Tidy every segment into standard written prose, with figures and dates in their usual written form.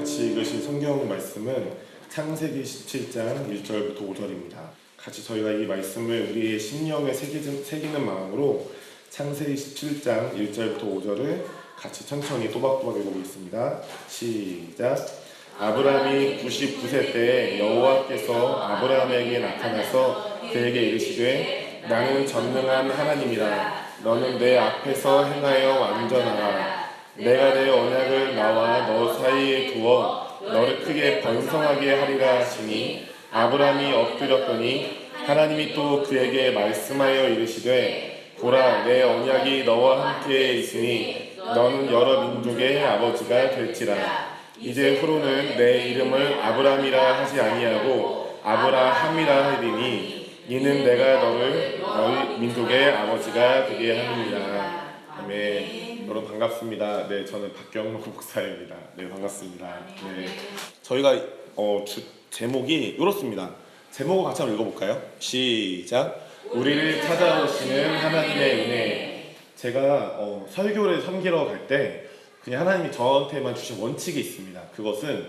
같이 읽으실 성경 말씀은 창세기 17장 1절부터 5절입니다. 같이 저희가 이 말씀을 우리의 심령에 새기는 마음으로 창세기 17장 1절부터 5절을 같이 천천히 또박또박 읽어보겠습니다. 시작. 아브라함이 99세 때에 여호와께서 아브라함에게 나타나서 그에게 이르시되 나는 전능한 하나님이라. 너는 내 앞에서 행하여 완전하라. 내가 내 언약을 나와 너 사이에 두어 너를 크게 번성하게 하리라 하시니 아브라함이 엎드렸더니 하나님이 또 그에게 말씀하여 이르시되 보라 내 언약이 너와 함께 있으니 너는 여러 민족의 아버지가 될지라. 이제 후로는 내 이름을 아브라함이라 하지 아니하고 아브라함이라 하리니 이는 내가 너를 민족의 아버지가 되게 하느니라. 아멘. 여러분 반갑습니다. 네, 저는 박경록 목사입니다. 네, 반갑습니다. 네, 저희가 제목이 이렇습니다. 제목을 같이 한번 읽어볼까요? 시작. 우리를 찾아오시는 하나님의 은혜. 제가 설교를 섬기러 갈 때 그냥 하나님이 저한테만 주신 원칙이 있습니다. 그것은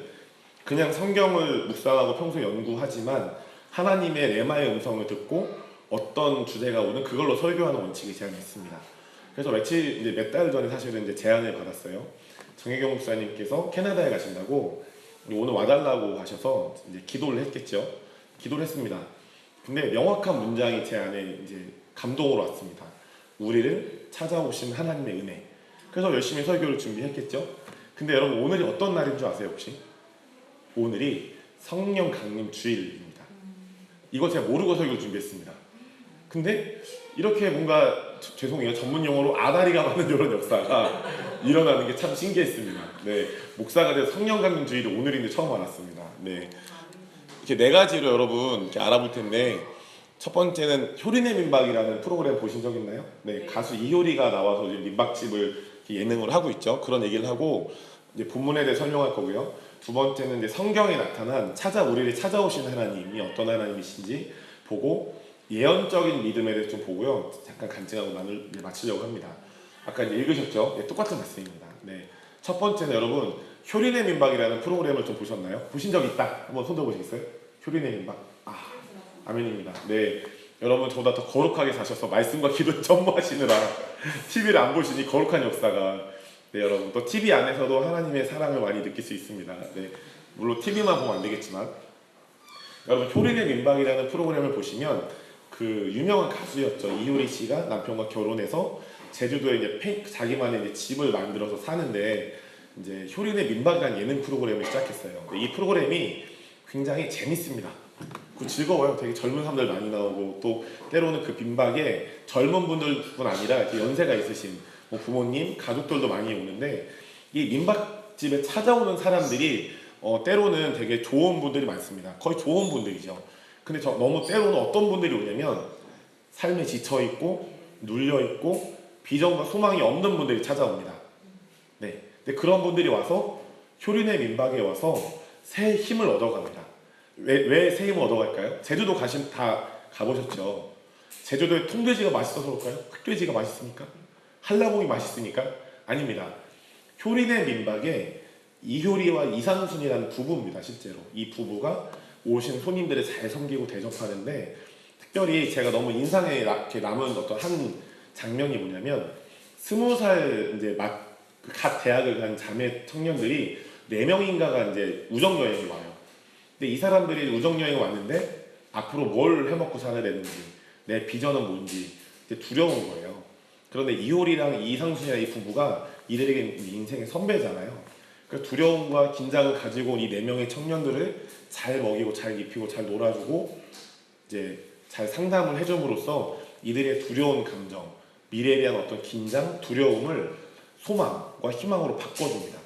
그냥 성경을 묵상하고 평소에 연구하지만 하나님의 레마의 음성을 듣고 어떤 주제가 오는 그걸로 설교하는 원칙이 제가 있습니다. 그래서 몇 달 전에 사실은 이제 제안을 받았어요. 정혜경 목사님께서 캐나다에 가신다고 오늘 와달라고 하셔서 이제 기도를 했겠죠. 기도를 했습니다. 근데 명확한 문장이 제 안에 이제 감동으로 왔습니다. 우리를 찾아오신 하나님의 은혜. 그래서 열심히 설교를 준비했겠죠. 근데 여러분 오늘이 어떤 날인 줄 아세요 혹시? 오늘이 성령 강림 주일입니다. 이거 제가 모르고 설교를 준비했습니다. 근데 이렇게 뭔가 죄송해요 전문 용어로 아다리가 많은 이런 역사가 일어나는 게 참 신기했습니다. 네, 목사가 돼서 성령 강림 주일이 오늘인데 처음 알았습니다. 네, 이렇게 네 가지로 여러분 이렇게 알아볼 텐데 첫 번째는 효린의 민박이라는 프로그램 보신 적 있나요? 네, 가수 이효리가 나와서 민박집을 예능을 하고 있죠. 그런 얘기를 하고 이제 본문에 대해 설명할 거고요. 두 번째는 이제 성경에 나타난 우리를 찾아오신 하나님이 어떤 하나님이신지 보고 예언적인 믿음에 대해서 좀 보고요. 잠깐 간증하고 마치려고 합니다. 아까 이제 읽으셨죠? 네, 똑같은 말씀입니다. 네, 첫 번째는 여러분 효린의 민박이라는 프로그램을 좀 보셨나요? 보신 적 있다. 한번 손 들어보시겠어요? 효린의 민박. 아멘입니다. 네, 여러분 저보다 더 거룩하게 사셔서 말씀과 기도를 전무하시느라 TV를 안 보시니 거룩한 역사가 네, 여러분 또 TV 안에서도 하나님의 사랑을 많이 느낄 수 있습니다. 네, 물론 TV만 보면 안 되겠지만 여러분 효린의 민박이라는 프로그램을 보시면 그 유명한 가수였죠. 이효리 씨가 남편과 결혼해서 제주도에 이제 자기만의 이제 집을 만들어서 사는데 이제 효린의 민박이라는 예능 프로그램을 시작했어요. 이 프로그램이 굉장히 재밌습니다. 즐거워요. 되게 젊은 사람들 많이 나오고 또 때로는 그 민박에 젊은 분들뿐 아니라 연세가 있으신 부모님, 가족들도 많이 오는데 이 민박집에 찾아오는 사람들이 때로는 되게 좋은 분들이 많습니다. 거의 좋은 분들이죠. 근데 너무 때로는 어떤 분들이 오냐면 삶에 지쳐있고 눌려있고 비전과 소망이 없는 분들이 찾아옵니다. 네, 근데 그런 분들이 와서 효린의 민박에 와서 새 힘을 얻어갑니다. 왜 새 힘을 얻어갈까요? 제주도 다 가보셨죠? 제주도에 통돼지가 맛있어서 그럴까요? 흑돼지가 맛있습니까? 한라봉이 맛있으니까? 아닙니다. 효린의 민박에 이효리와 이상순이라는 부부입니다. 실제로 이 부부가 오신 손님들을 잘 섬기고 대접하는데 특별히 제가 너무 인상에 남은 어떤 한 장면이 뭐냐면 20살 이제 갓 대학을 간 자매 청년들이 4명인가가 이제 우정여행을 와요. 근데 이 사람들이 우정여행을 왔는데 앞으로 뭘 해먹고 살아야 되는지 내 비전은 뭔지 두려운 거예요. 그런데 이효리랑 이상순이랑 이 부부가 이들에게 인생의 선배잖아요. 그 두려움과 긴장을 가지고 온 이 4명의 청년들을 잘 먹이고 잘 입히고 잘 놀아주고 이제 잘 상담을 해줌으로써 이들의 두려운 감정, 미래에 대한 어떤 긴장, 두려움을 소망과 희망으로 바꿔줍니다.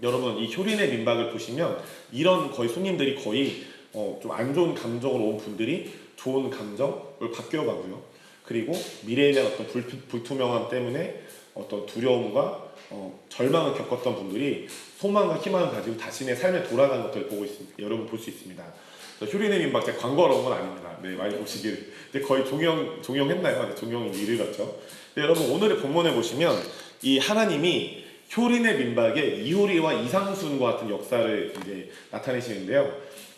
여러분 이 효린의 민박을 보시면 이런 거의 손님들이 거의 좀 안 좋은 감정으로 온 분들이 좋은 감정을 바뀌어가고요. 그리고 미래에 대한 어떤 불투명함 때문에 어떤 두려움과 절망을 겪었던 분들이 소망과 희망을 가지고 자신의 삶에 돌아가는 것들을 여러분 볼 수 있습니다. 효린의 민박 제가 광고하러 온 건 아닙니다. 네, 많이 보시길. 근데 거의 종영했나요? 네, 종영이 이르렀죠. 여러분 오늘의 본문에 보시면 이 하나님이 효린의 민박에 이효리와 이상순과 같은 역사를 이제 나타내시는데요.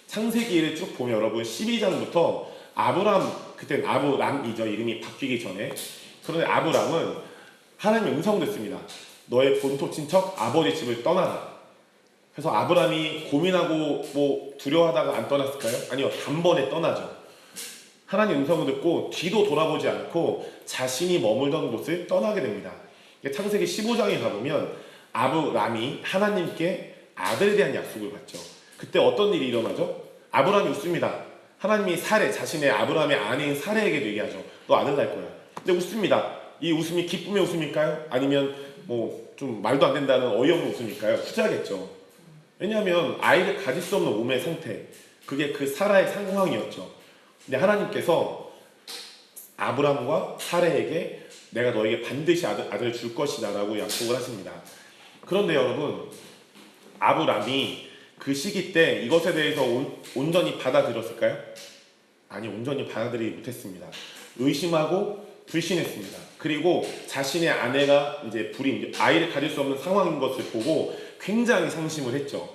창세기를 쭉 보면 여러분 12장부터 아브람, 그때 아브람이죠. 이름이 바뀌기 전에. 그런데 아브람은 하나님의 음성을 듣습니다. 너의 본토 친척 아버지 집을 떠나라. 그래서 아브람이 고민하고 뭐 두려워하다가 안 떠났을까요? 아니요, 단번에 떠나죠. 하나님 음성을 듣고 뒤도 돌아보지 않고 자신이 머물던 곳을 떠나게 됩니다. 창세기 15장에 가보면 아브람이 하나님께 아들에 대한 약속을 받죠. 그때 어떤 일이 일어나죠? 아브람이 웃습니다. 하나님이 사레, 자신의 아브람의 아내인 사레에게 얘기하죠. 너 아들 낳을 거야. 근데 웃습니다. 이 웃음이 기쁨의 웃음일까요? 아니면 뭐 좀 말도 안 된다는 어이없는 웃음일까요? 후자겠죠. 왜냐하면 아이를 가질 수 없는 몸의 상태, 그게 그 사라의 상황이었죠. 근데 하나님께서 아브람과 사레에게 내가 너에게 반드시 아들을 줄 것이다 라고 약속을 하십니다. 그런데 여러분, 아브람이 그 시기 때 이것에 대해서 온전히 받아들였을까요? 아니, 온전히 받아들이지 못했습니다. 의심하고 불신했습니다. 그리고 자신의 아내가 이제 아이를 가질 수 없는 상황인 것을 보고 굉장히 상심을 했죠.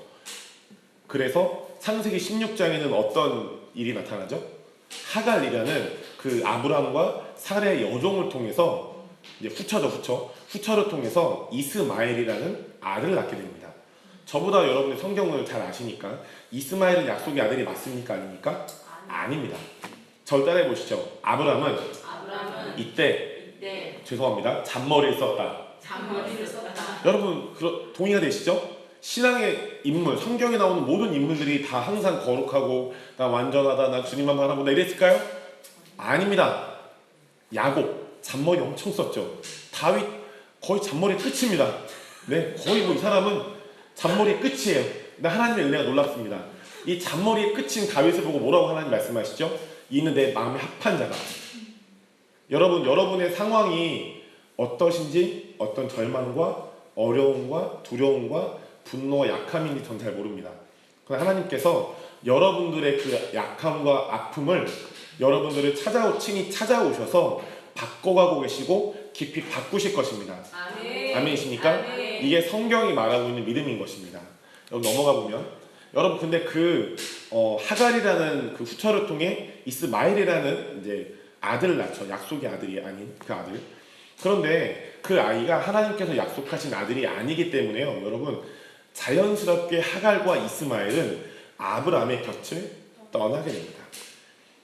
그래서 창세기 16장에는 어떤 일이 나타나죠? 하갈이라는 그 아브람과 사레의 여종을 통해서 이제 후처를 통해서 이스마엘이라는 아들을 낳게 됩니다. 저보다 여러분들 성경을 잘 아시니까 이스마엘은 약속의 아들이 맞습니까? 아닙니까? 아닙니다. 절 따라해 보시죠. 아브람은 이때 죄송합니다. 잔머리를 썼다. 여러분 동의가 되시죠? 신앙의 인물, 성경에 나오는 모든 인물들이 다 항상 거룩하고 나 완전하다, 나 주님만 바라본다 이랬을까요? 아닙니다. 야곱 잔머리 엄청 썼죠. 다윗 거의 잔머리 끝입니다. 네, 거의 뭐 이 사람은 잔머리의 끝이에요. 근데 하나님의 은혜가 놀랍습니다. 이 잔머리의 끝인 다윗을 보고 뭐라고 하나님 말씀하시죠? 이는 내 마음에 합한 자다. 여러분의 상황이 어떠신지, 어떤 절망과 어려움과 두려움과 분노와 약함인지 전 잘 모릅니다. 그러나 하나님께서 여러분들의 그 약함과 아픔을 여러분들을 친히 찾아오셔서 바꿔가고 계시고 깊이 바꾸실 것입니다. 아멘이십니까? 아멘. 이게 성경이 말하고 있는 믿음인 것입니다. 여기 넘어가 보면 여러분, 근데 하갈이라는 그 후처를 통해 이스마엘이라는 이제 아들을 낳죠. 약속의 아들이 아닌 그 아들. 그런데 그 아이가 하나님께서 약속하신 아들이 아니기 때문에요. 여러분, 자연스럽게 하갈과 이스마엘은 아브람의 곁을 떠나게 됩니다.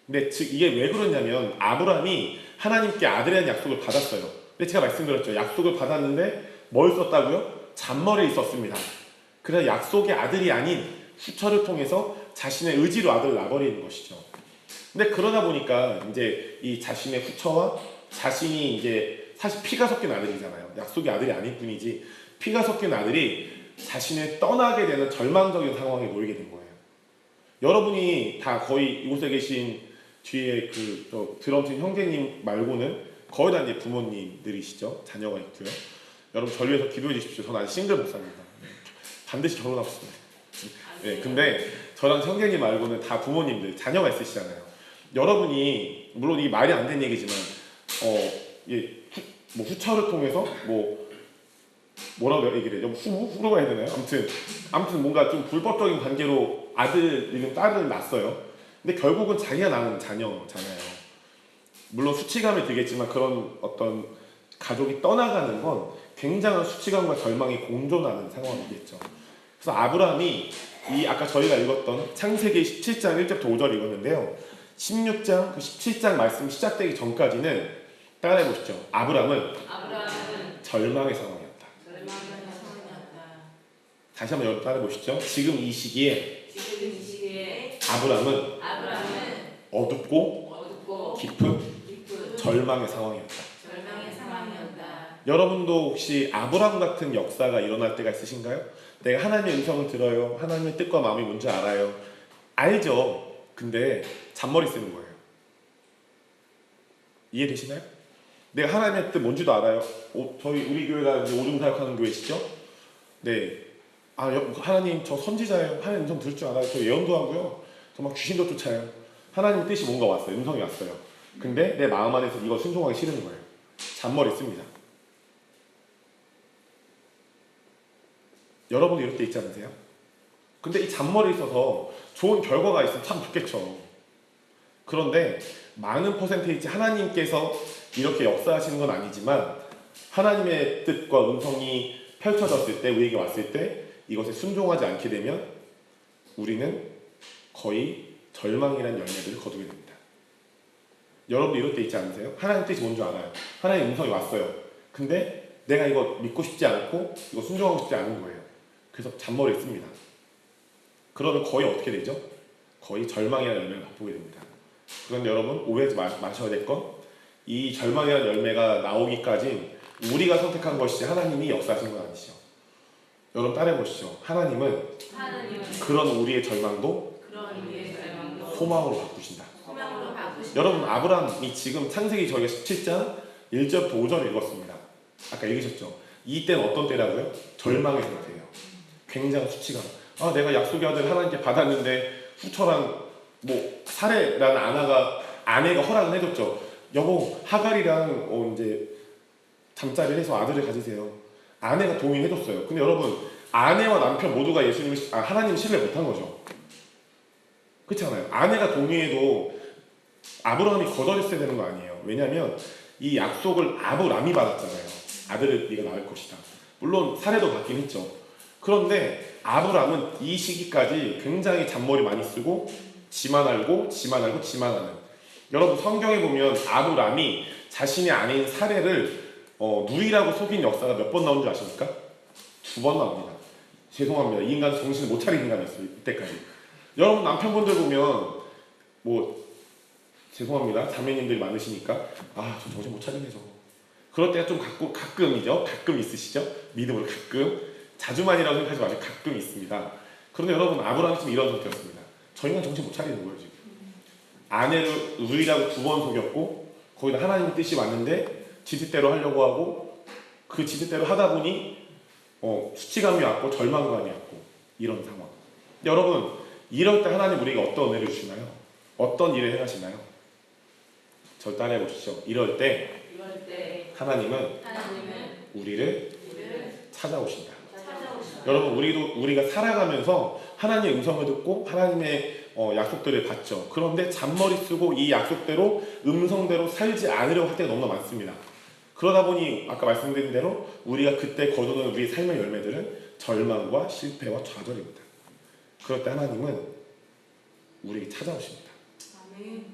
근데 이게 왜 그러냐면 아브람이 하나님께 아들에 대한 약속을 받았어요. 근데 제가 말씀드렸죠. 약속을 받았는데 뭘 썼다고요? 잔머리를 썼습니다. 그래서 약속의 아들이 아닌 후처를 통해서 자신의 의지로 아들을 낳아버리는 것이죠. 근데 그러다 보니까 이제 이 자신의 후처와 자신이 이제 사실 피가 섞인 아들이잖아요. 약속의 아들이 아닐 뿐이지 피가 섞인 아들이 자신을 떠나게 되는 절망적인 상황에 놓이게 된 거예요. 여러분이 다 거의 이곳에 계신 뒤에 드럼 친 형제님 말고는 거의 다 이제 부모님들이시죠. 자녀가 있고요. 여러분 저를 위해서 기도해 주십시오. 저는 아직 싱글 목사입니다. 반드시 결혼하고 싶습니다. 네, 근데 저랑 형제님 말고는 다 부모님들, 자녀가 있으시잖아요. 여러분이 물론 이 말이 안 되는 얘기지만 후처를 통해서 뭐라고 얘기를 해요? 후로가 해야 되나요? 아무튼 뭔가 좀 불법적인 관계로 아들이든 딸을 낳았어요. 근데 결국은 자기가 낳은 자녀잖아요. 물론 수치감이 들겠지만 그런 어떤 가족이 떠나가는 건 굉장한 수치감과 절망이 공존하는 상황이겠죠. 그래서 아브람이 아까 저희가 읽었던 창세기 17장 1절부터 5절 읽었는데요. 16장 그 17장 말씀 시작되기 전까지는 따라해 보시죠. 아브람은 절망의 상황이었다. 다시 한번 여러분 따라해 보시죠. 지금 이 시기에 아브람은 어둡고 깊은 절망의 상황이었다. 여러분도 혹시 아브람 같은 역사가 일어날 때가 있으신가요? 내가 하나님의 음성을 들어요. 하나님의 뜻과 마음이 뭔지 알아요. 알죠. 근데 잔머리 쓰는 거예요. 이해되시나요? 내가 하나님의 뜻 뭔지도 알아요. 우리 교회가 이제 오줌사역하는 교회시죠? 네. 하나님 저 선지자예요. 하나님 음성 들을 줄 알아요. 저 예언도 하고요. 저 막 귀신도 쫓아요. 하나님 뜻이 뭔가 왔어요. 음성이 왔어요. 근데 내 마음 안에서 이거 순종하기 싫은 거예요. 잔머리 씁니다. 여러분 이럴 때 있지 않으세요? 근데 이 잔머리 있어서 좋은 결과가 있으면 참 좋겠죠. 그런데 많은 퍼센테이지 하나님께서 이렇게 역사하시는 건 아니지만 하나님의 뜻과 음성이 펼쳐졌을 때, 우리에게 왔을 때 이것에 순종하지 않게 되면 우리는 거의 절망이라는 열매들을 거두게 됩니다. 여러분도 이럴 때 있지 않으세요? 하나님 뜻이 뭔 줄 알아요. 하나님의 음성이 왔어요. 근데 내가 이거 믿고 싶지 않고 이거 순종하고 싶지 않은 거예요. 그래서 잔머리를 씁니다. 그러면 거의 어떻게 되죠? 거의 절망이라는 열매를 맛보게 됩니다. 그런데 여러분 오해하지 마셔야 될 건 이 절망이라는 열매가 나오기까지 우리가 선택한 것이지 하나님이 역사하신 건 아니시죠. 여러분 따라해보시죠. 하나님은 그런 우리의 절망도 소망으로 바꾸신다. 여러분 아브라함이 지금 창세기 저희가 17장 1절부터 5절 읽었습니다. 아까 읽으셨죠? 이때는 어떤 때라고요? 절망의 상태예요. 굉장한 수치감. 아, 내가 약속의 아들 하나님께 받았는데 후처랑 사레라는 아내가 허락을 해줬죠. 여보, 하갈이랑 이제 잠자리를 해서 아들을 가지세요. 아내가 동의해줬어요. 근데 여러분 아내와 남편 모두가 하나님 신뢰 못한 거죠. 그렇지 않아요? 아내가 동의해도 아브라함이 거절했어야 되는 거 아니에요. 왜냐하면 이 약속을 아브람이 받았잖아요. 아들을 네가 낳을 것이다. 물론 사례도 받긴 했죠. 그런데 아브람은 이 시기까지 굉장히 잔머리 많이 쓰고 지만 알고 지만하는. 여러분 성경에 보면 아브람이 자신의 아내인 사례를 누이라고 속인 역사가 몇 번 나온 줄 아십니까? 2번 나옵니다. 죄송합니다. 이 인간 정신을 못 차린 인간이었어요. 이때까지. 여러분 남편분들 보면 죄송합니다. 자매님들이 많으시니까 저 정신 못 차리네 저거. 그럴 때가 좀 가끔이죠. 가끔 있으시죠? 믿음으로 가끔. 자주만이라고 생각하지 마시고 가끔 있습니다. 그런데 여러분 아브라함이 지금 이런 상태였습니다. 저 인간 정신 못 차리는 거예요 지금. 아내를 누이라고 2번 속였고 거기다 하나님의 뜻이 왔는데 지시대로 하려고 하고 그 지시대로 하다 보니 수치감이 왔고 절망감이 왔고 이런 상황. 여러분 이럴 때 하나님 우리에게 어떤 은혜를 주시나요? 어떤 일을 행하시나요? 저 따라해 보시죠. 이럴 때 하나님은 우리를 찾아오신다. 여러분 우리가 살아가면서 하나님의 음성을 듣고 하나님의 약속들을 받죠. 그런데 잔머리 쓰고 이 약속대로 음성대로 살지 않으려고 할 때가 너무나 많습니다. 그러다 보니 아까 말씀드린 대로 우리가 그때 거두는 우리의 삶의 열매들은 절망과 실패와 좌절입니다. 그럴 때 하나님은 우리에게 찾아오십니다. 아멘.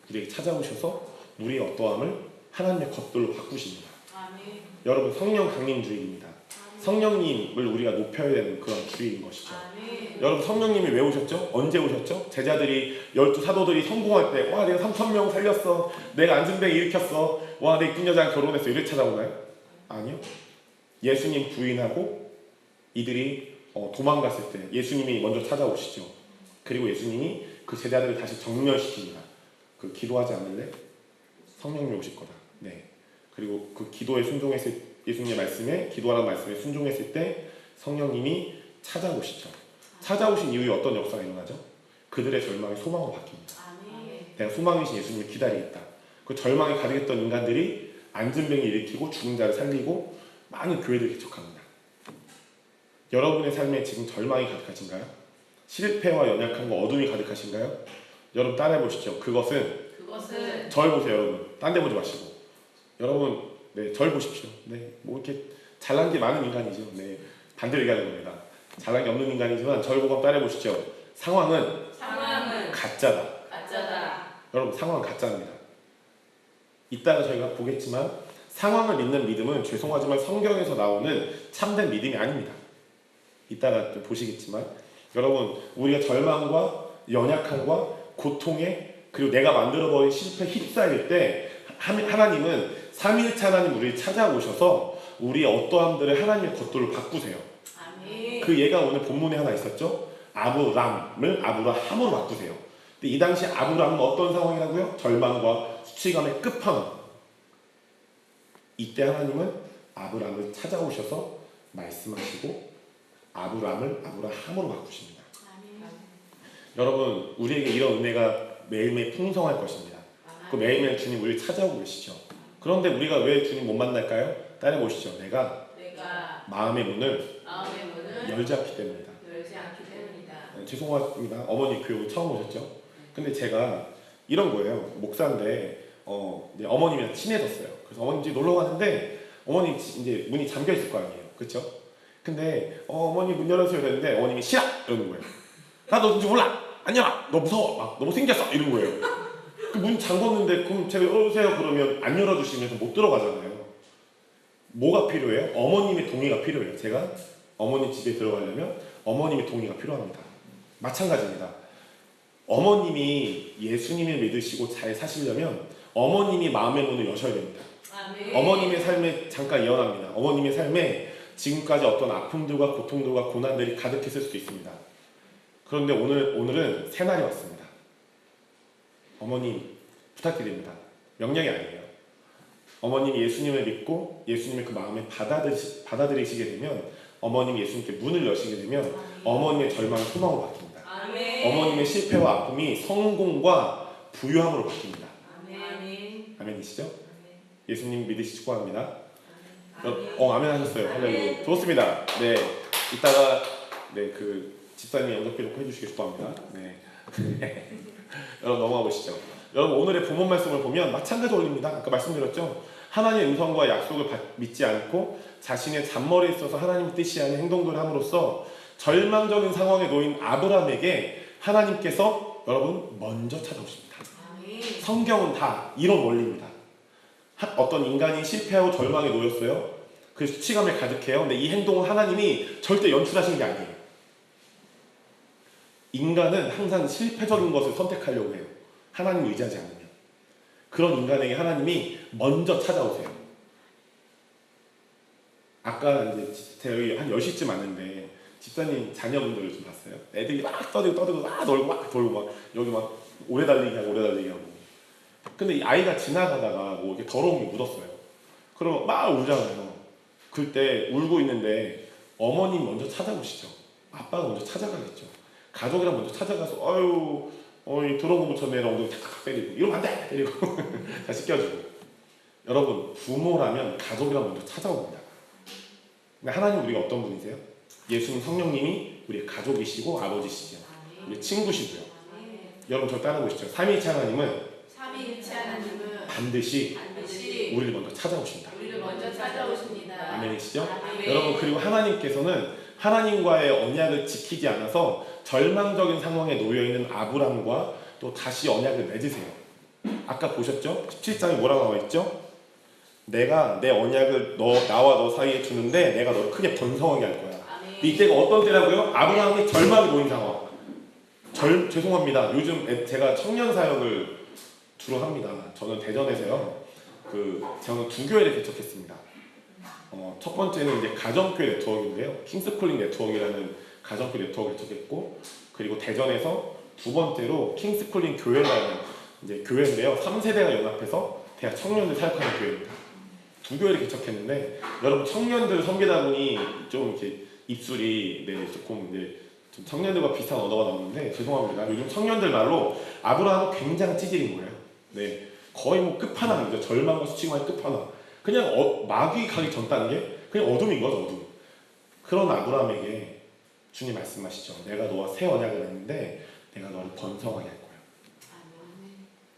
우리에게 찾아오셔서 우리의 어떠함을 하나님의 것들로 바꾸십니다. 아멘. 여러분 성령 강림 주일입니다. 성령님을 우리가 높여야 되는 그런 주일인 것이죠. 아멘. 여러분 성령님이 왜 오셨죠? 언제 오셨죠? 제자들이 12사도들이 성공할 때 와 내가 3,000명 살렸어. 내가 안진뱅이 일으켰어. 와 내 이쁜 여자랑 결혼했어. 이렇게 찾아오나요? 아니요. 예수님 부인하고 이들이 도망갔을 때 예수님이 먼저 찾아오시죠. 그리고 예수님이 그 제자들을 다시 정멸시킵니다. 그 기도하지 않을래? 성령님이 오실 거다. 네. 그리고 그 기도에 순종했을 예수님의 말씀에 기도하라는 말씀에 순종했을 때 성령님이 찾아오시죠. 찾아오신 이후에 어떤 역사가 일어나죠? 그들의 절망이 소망으로 바뀝니다. 아멘. 내가 소망이신 예수님을 기다리겠다. 그 절망에 가득했던 인간들이 안진병을 일으키고 죽은 자를 살리고 많은 교회들을 개척합니다. 여러분의 삶에 지금 절망이 가득하신가요? 실패와 연약함과 어둠이 가득하신가요? 여러분 따라해 보시죠. 그것은 절 보세요. 여러분 딴 데 보지 마시고 여러분 절 보십시오. 이렇게 잘난 게 많은 인간이죠. 반대로 얘기하는 겁니다. 잘난 게 없는 인간이지만 절 보고 따라해 보시죠. 상황은 가짜다. 여러분 상황은 가짜입니다. 이따가 저희가 보겠지만 상황을 믿는 믿음은 죄송하지만 성경에서 나오는 참된 믿음이 아닙니다. 이따가 또 보시겠지만 여러분 우리가 절망과 연약함과 고통에 그리고 내가 만들어버린 실패에 휩싸일 때 하나님은 삼위일체 하나님 우리를 찾아오셔서 우리의 어떠함들을 하나님의 것들로 바꾸세요. 아멘. 그 예가 오늘 본문에 하나 있었죠. 아브람을 아브라함으로 바꾸세요. 근데 이 당시 아브람은 어떤 상황이라고요? 절망과 수치감의 끝판왕. 이때 하나님은 아브람을 찾아오셔서 말씀하시고 아브람을 아브라함으로 바꾸십니다. 아멘. 여러분 우리에게 이런 은혜가 매일매일 풍성할 것입니다. 그 매일매일 주님 우리를 찾아오고 계시죠. 그런데 우리가 왜 주님 못 만날까요? 따라해 보시죠. 내가 마음의 문을 마음의 문을 열지 않기 때문이다. 열지 않기 때문이다. 죄송합니다. 어머니 교육 처음 오셨죠? 근데 제가 이런 거예요. 목사인데 이제 어머님이랑 친해졌어요. 그래서 어머님 집 놀러 갔는데 어머님 이제 문이 잠겨 있을 거 아니에요. 그렇죠? 근데 어머니 문 열어주세요 이랬는데 어머님이 싫어! 이러는 거예요. 나 너 누군지 몰라! 안 열어! 너 무서워! 막 너무 생겼어! 이런 거예요. 그 문 잠궜는데 그럼 제가 열어주세요 그러면 안 열어주시면서 못 들어가잖아요. 뭐가 필요해요? 어머님의 동의가 필요해요. 제가 어머님 집에 들어가려면 어머님의 동의가 필요합니다. 마찬가지입니다. 어머님이 예수님을 믿으시고 잘 사시려면 어머님이 마음의 문을 여셔야 됩니다. 아멘. 어머님의 삶에 잠깐 예언합니다. 어머님의 삶에 지금까지 어떤 아픔들과 고통들과 고난들이 가득했을 수도 있습니다. 그런데 오늘은 새날이 왔습니다. 어머님 부탁드립니다. 명령이 아니에요. 어머님이 예수님을 믿고 예수님을 그 마음에 받아들이시게 되면 어머님이 예수님께 문을 여시게 되면 어머님의 절망은 소망으로 바뀝니다. 아멘. 어머님의 실패와 아픔이 성공과 부유함으로 바뀝니다. 아멘. 아멘이시죠? 아멘. 예수님 믿으시 축복합니다. 아멘. 아멘 하셨어요. 할렐루야. 좋습니다. 네, 이따가 그 집사님 연극 기록 해주시기 축복합니다. 네. 여러분 넘어가 보시죠. 여러분 오늘의 본문 말씀을 보면 마찬가지 올립니다. 아까 말씀드렸죠. 하나님의 음성과 약속을 믿지 않고 자신의 잔머리에 있어서 하나님 뜻이 아닌 행동들을 함으로써 절망적인 상황에 놓인 아브라함에게 하나님께서 여러분 먼저 찾아오십니다. 아멘. 성경은 다 이런 원리입니다. 어떤 인간이 실패하고 절망에 놓였어요. 그 수치감에 가득해요. 근데 이 행동을 하나님이 절대 연출하신 게 아니에요. 인간은 항상 실패적인 것을 선택하려고 해요. 하나님을 의지하지 않으면. 그런 인간에게 하나님이 먼저 찾아오세요. 아까 이제 제가 여기 한 10시쯤 왔는데 집사님 자녀분들을 좀 봤어요. 애들이 막 떠들고 막 놀고 막 돌고 막 여기 막 오래 달리기 하고 근데 이 아이가 지나가다가 뭐 이렇게 더러운 게 묻었어요. 그러면 막 울잖아요. 그때 울고 있는데 어머님 먼저 찾아오시죠. 아빠가 먼저 찾아가겠죠. 가족이랑 먼저 찾아가서 아유 이 더러운 거 묻혔네 이러고 엉덩이 탁탁 때리고 이러면 안 돼! 때리고 다 씻겨주고. 여러분 부모라면 가족이랑 먼저 찾아옵니다. 근데 하나님 우리가 어떤 분이세요? 예수님 성령님이 우리의 가족이시고 아버지시죠. 우리 친구시고요. 아멘. 여러분 저 따라보시죠. 삼위일체 하나님은 삼위일체 하나님은 반드시 우리를 먼저 찾아오신다. 우리를 먼저 찾아오십니다. 아멘이시죠? 아멘. 여러분 그리고 하나님께서는 하나님과의 언약을 지키지 않아서 절망적인 상황에 놓여있는 아브람과 또 다시 언약을 맺으세요. 아까 보셨죠? 17장에 뭐라고 나와있죠? 내가 내 언약을 나와 너 사이에 주는데 내가 너를 크게 번성하게 할 거야. 아멘. 이때가 어떤 때라고요? 아브라함이 절망에 놓인 상황. 죄송합니다. 요즘 제가 청년 사역을 주로 합니다. 저는 대전에서요. 저는 두 교회를 개척했습니다. 첫 번째는 이제 가정교회 네트워크인데요. 킹스콜링 네트워크라는 가정교회 네트워크를 개척했고, 그리고 대전에서 두 번째로 킹스콜링 교회라는 이제 교회인데요. 3세대가 연합해서 대학 청년들 사역하는 교회입니다. 두 교회를 개척했는데 여러분 청년들 섬기다 보니 좀 이렇게 입술이 조금 이제 좀 청년들과 비슷한 언어가 나오는데 죄송합니다. 요즘 청년들 말로 아브라함은 굉장히 찌질인 거예요. 네, 거의 뭐 끝판왕이죠. 절망과 수치감의 끝판왕. 그냥 마귀 가기 전 단계? 그냥 어둠인 거죠, 어둠. 그런 아브라함에게 주님 말씀하시죠. 내가 너와 새 언약을 했는데 내가 너를 번성하게 할 거야.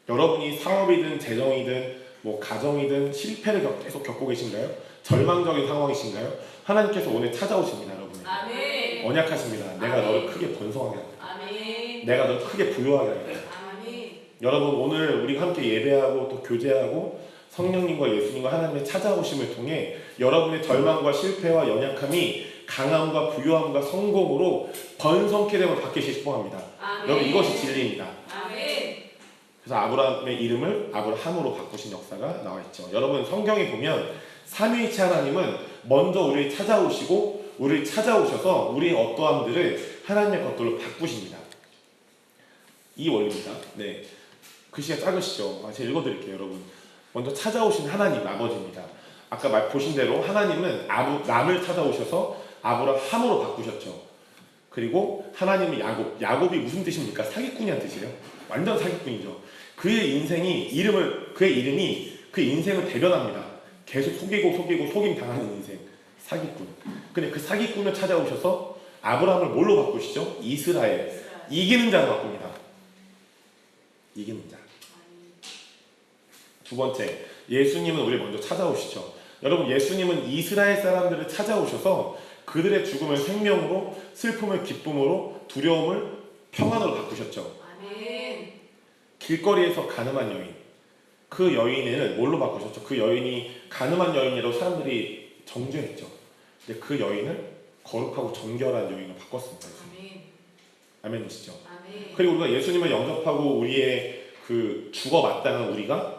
여러분이 사업이든 재정이든 뭐 가정이든 실패를 계속 겪고 계신가요? 절망적인 상황이신가요? 하나님께서 오늘 찾아오십니다, 여러분. 아멘. 언약하십니다. 내가 아멘. 너를 크게 번성하게 할 거야. 아멘. 내가 너를 크게 부유하게 할 거야. 아멘. 여러분 오늘 우리가 함께 예배하고 또 교제하고 성령님과 예수님과 하나님의 찾아오심을 통해 여러분의 절망과 실패와 연약함이 강함과 부유함과 성공으로 번성케 되면 바뀌시기 축복합니다. 아멘. 여러분 이것이 진리입니다. 아멘. 그래서 아브라함의 이름을 아브라함으로 바꾸신 역사가 나와 있죠. 여러분 성경에 보면 삼위일체 하나님은 먼저 우리를 찾아오시고 우리를 찾아오셔서 우리의 어떠함들을 하나님의 것들로 바꾸십니다. 이 원리입니다. 네, 글씨가 작으시죠? 제가 읽어드릴게요, 여러분. 먼저 찾아오신 하나님 아버지입니다. 아까 보신 대로 하나님은 남을 찾아오셔서 아브라함으로 바꾸셨죠. 그리고 하나님은 야곱이 무슨 뜻입니까? 사기꾼이란 뜻이에요. 완전 사기꾼이죠. 그의 이름이 그 인생을 대변합니다. 계속 속이고 속임 당하는 인생, 사기꾼. 근데 그 사기꾼을 찾아오셔서 아브라함을 뭘로 바꾸시죠? 이스라엘. 이기는 자로 바꿉니다. 이기는 자. 두 번째, 예수님은 우리 먼저 찾아오시죠. 여러분, 예수님은 이스라엘 사람들을 찾아오셔서 그들의 죽음을 생명으로, 슬픔을 기쁨으로, 두려움을 평안으로 바꾸셨죠. 아멘. 길거리에서 가늠한 여인, 그 여인을 뭘로 바꾸셨죠? 그 여인이 가늠한 여인이라고 사람들이 정죄했죠. 근데 그 여인을 거룩하고 정결한 여인으로 바꿨습니다. 아멘. 아멘이시죠? 아멘. 그리고 우리가 예수님을 영접하고 우리의 그 죽어 마땅한 우리가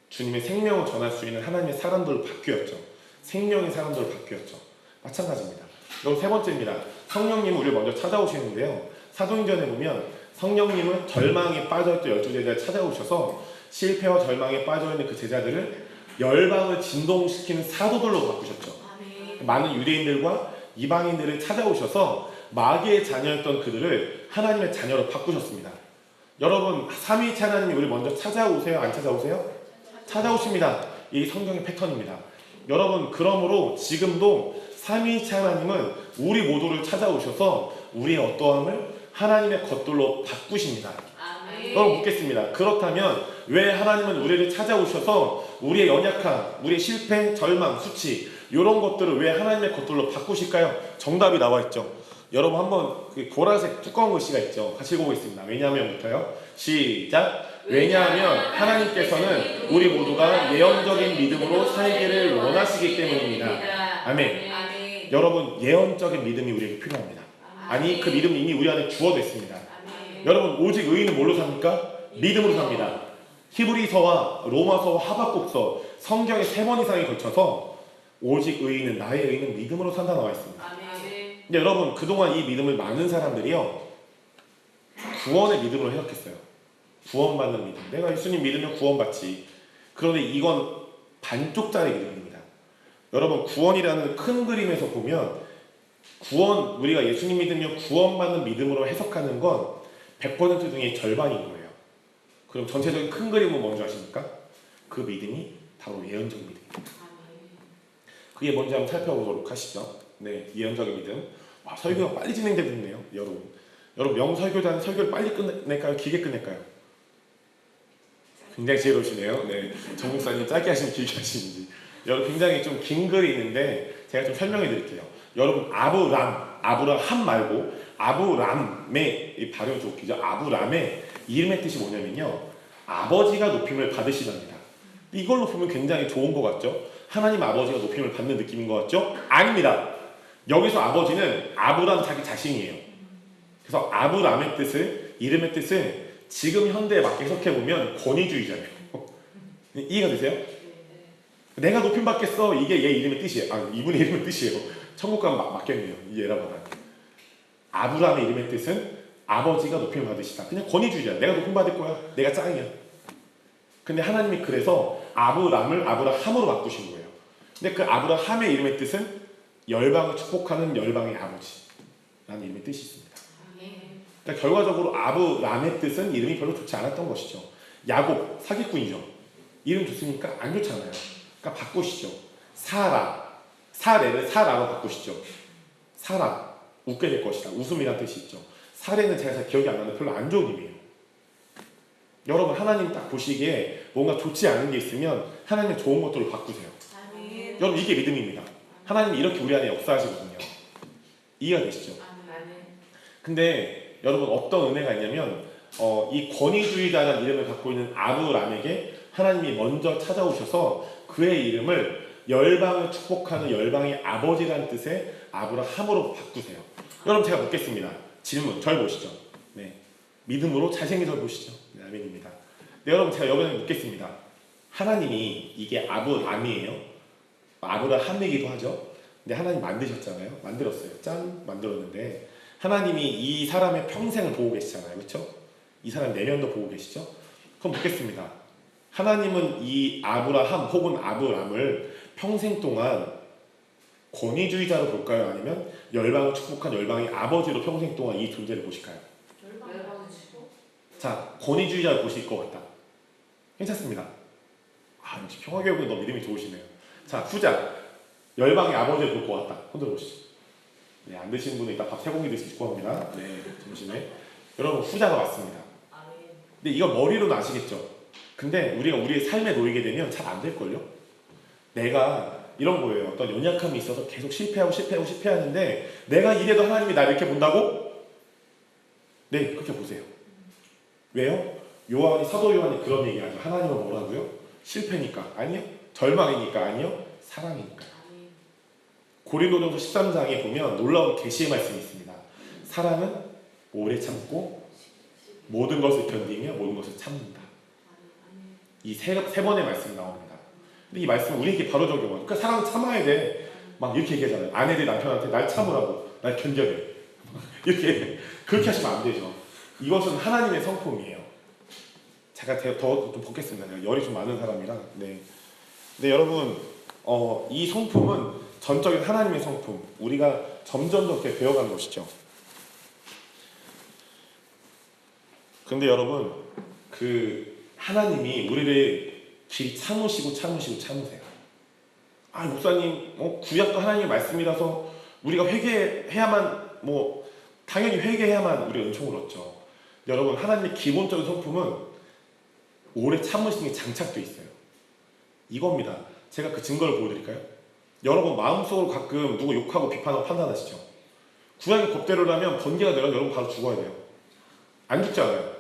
주님의 생명을 전할 수 있는 하나님의 사람들로 바뀌었죠. 생명의 사람들로 바뀌었죠. 마찬가지입니다. 그럼 세 번째입니다. 성령님은 우리를 먼저 찾아오시는데요. 사도행전에 보면 성령님은 절망에 빠져있던 12제자를 찾아오셔서 실패와 절망에 빠져있는 그 제자들을 열방을 진동시키는 사도들로 바꾸셨죠. 아멘. 많은 유대인들과 이방인들을 찾아오셔서 마귀의 자녀였던 그들을 하나님의 자녀로 바꾸셨습니다. 여러분, 삼위일체 하나님이 우리 먼저 찾아오세요? 안 찾아오세요? 찾아오십니다. 이 성경의 패턴입니다. 여러분, 그러므로 지금도 삼위일체 하나님은 우리 모두를 찾아오셔서 우리의 어떠함을 하나님의 것들로 바꾸십니다. 아멘. 여러분, 묻겠습니다. 그렇다면 왜 하나님은 우리를 찾아오셔서 우리의 연약함, 우리의 실패, 절망, 수치 이런 것들을 왜 하나님의 것들로 바꾸실까요? 정답이 나와 있죠. 여러분, 한번 그 보라색 두꺼운 글씨가 있죠. 같이 읽어보겠습니다. 왜냐하면부터요. 시작. 왜냐하면 하나님께서는 우리 모두가 예언적인 믿음으로 살기를 원하시기 때문입니다. 아멘. 아멘. 여러분, 예언적인 믿음이 우리에게 필요합니다. 아니, 그 믿음이 이미 우리 안에 주어졌습니다. 아멘. 여러분, 오직 의인은 뭘로 삽니까? 믿음으로 삽니다. 히브리서와 로마서와 하박국서 성경에 3번 이상에 걸쳐서 오직 의인은, 나의 의인은 믿음으로 산다 나와 있습니다. 아멘. 근데 여러분, 그동안 이 믿음을 많은 사람들이요, 구원의 믿음으로 해석했어요. 구원받는 믿음. 내가 예수님 믿으면 구원받지. 그런데 이건 반쪽짜리 믿음입니다. 여러분, 구원이라는 큰 그림에서 보면 구원, 우리가 예수님 믿으면 구원받는 믿음으로 해석하는 건 100% 중에 절반인 거예요. 그럼 전체적인 큰 그림은 뭔지 아십니까? 그 믿음이 바로 예언적인 믿음입니다. 그게 뭔지 한번 살펴보도록 하시죠. 네, 예언적인 믿음. 와, 설교가 빨리 진행되고 있네요, 여러분. 여러분, 명설교자는 설교를 빨리 끝낼까요? 길게 끝낼까요? 굉장히 지혜로우시네요. 네, 정 목사님 짧게 하시면 길게 하시는지. 여러분, 굉장히 좀 긴 글이 있는데 제가 좀 설명해 드릴게요. 여러분, 아브라함 말고 아브람의, 이 발음이 좀 웃기죠? 아브람의 이름의 뜻이 뭐냐면요, 아버지가 높임을 받으시답니다. 이걸로 보면 굉장히 좋은 것 같죠? 하나님 아버지가 높임을 받는 느낌인 것 같죠? 아닙니다. 여기서 아버지는 아브람 자기 자신이에요. 그래서 아브람의 뜻을, 이름의 뜻을 지금 현대에 맞게 해석해보면 권위주의잖아요. 이해가 되세요? 내가 높임 받겠어. 이게 얘 이름의 뜻이에요. 아, 이분의 이름의 뜻이에요. 천국 가면 맞겠네요. 이 에라바가. 아브람의 이름의 뜻은 아버지가 높임 받으시다. 그냥 권위주의잖아. 내가 높임 받을 거야. 내가 짱이야. 근데 하나님이 그래서 아브람을 아브라함으로 바꾸신 거예요. 근데 그 아브라함의 이름의 뜻은 열방을 축복하는 열방의 아버지라는 이름의 뜻이 있습니다. 그러니까 결과적으로 아브람의 뜻은 이름이 별로 좋지 않았던 것이죠. 야곱, 사기꾼이죠. 이름 좋습니까? 안 좋잖아요. 그러니까 바꾸시죠. 사레를 사라로 바꾸시죠. 사라, 웃게 될 것이다. 웃음이란 뜻이 있죠. 사레는 제가 잘 기억이 안 나는데 별로 안 좋은 의미예요. 여러분, 하나님 딱 보시기에 뭔가 좋지 않은 게 있으면 하나님의 좋은 것들을 바꾸세요. 아멘. 여러분, 이게 믿음입니다. 하나님이 이렇게 우리 안에 역사하시거든요. 이해가 되시죠? 아멘. 근데 여러분, 어떤 은혜가 있냐면 이 권위주의자라는 이름을 갖고 있는 아브람에게 하나님이 먼저 찾아오셔서 그의 이름을 열방을 축복하는 열방의 아버지라는 뜻의 아브라함으로 바꾸세요. 여러분, 제가 묻겠습니다. 질문, 절 보시죠. 네, 믿음으로 잘생긴 절 보시죠. 네, 아멘입니다. 네, 여러분, 제가 여러분에게 묻겠습니다. 하나님이 이게 아브람이에요. 아브라함이기도 하죠. 근데 하나님 만드셨잖아요. 만들었어요. 짠, 만들었는데 하나님이 이 사람의 평생을 보고 계시잖아요. 그렇죠? 이 사람 내면도 보고 계시죠? 그럼 묻겠습니다. 하나님은 이 아브라함 혹은 아브람을 평생 동안 권위주의자로 볼까요? 아니면 열방을 축복한 열방의 아버지로 평생 동안 이 존재를 보실까요? 자, 권위주의자로 보실 것 같다. 괜찮습니다. 아, 역시 평화교육은 너 믿음이 좋으시네요. 자, 후자. 열방의 아버지를 볼 것 같다. 흔들어 보시죠. 네, 안 드시는 분은 이따 밥 세 공기 드시기 축구합니다. 네, 점심에. 여러분 후자가 맞습니다. 근데 이거 머리로는 아시겠죠? 근데 우리가 우리의 삶에 놓이게 되면 잘 안 될걸요? 내가 이런 거예요. 어떤 연약함이 있어서 계속 실패하는데 내가 이래도 하나님이 나 이렇게 본다고? 네, 그렇게 보세요. 왜요? 사도 요한이 그런 얘기하죠. 하나님은 뭐라고요? 실패니까. 아니요. 절망이니까. 아니요. 사랑이니까. 고린도전서 13장에 보면 놀라운 계시의 말씀이 있습니다. 사랑은 오래 참고 모든 것을 견디며 모든 것을 참는다. 이 세 번의 말씀이 나옵니다. 근데 이 말씀은 우리에게 바로 적용해요. 그러니까 사랑 참아야 돼. 막 이렇게 얘기하잖아요. 아내들이 남편한테 날 참으라고, 날 견뎌내. 이렇게 그렇게 하시면 안 되죠. 이것은 하나님의 성품이에요. 제가 더 좀 벗겠습니다. 내가 열이 좀 많은 사람이라. 네. 근데 여러분, 이 성품은 전적인 하나님의 성품. 우리가 점점 더 이렇게 배워가는 것이죠. 근데 여러분, 하나님이 우리를 길이 참으세요. 아, 목사님, 구약도 하나님의 말씀이라서 우리가 회개해야만, 당연히 회개해야만 우리가 은총을 얻죠. 여러분, 하나님의 기본적인 성품은 오래 참으시는 게 장착되어 있어요. 이겁니다. 제가 그 증거를 보여드릴까요? 여러분, 마음속으로 가끔 누구 욕하고 비판하고 판단하시죠? 구약의 법대로라면 번개가 내려서 여러분 바로 죽어야 돼요. 안 죽지 않아요.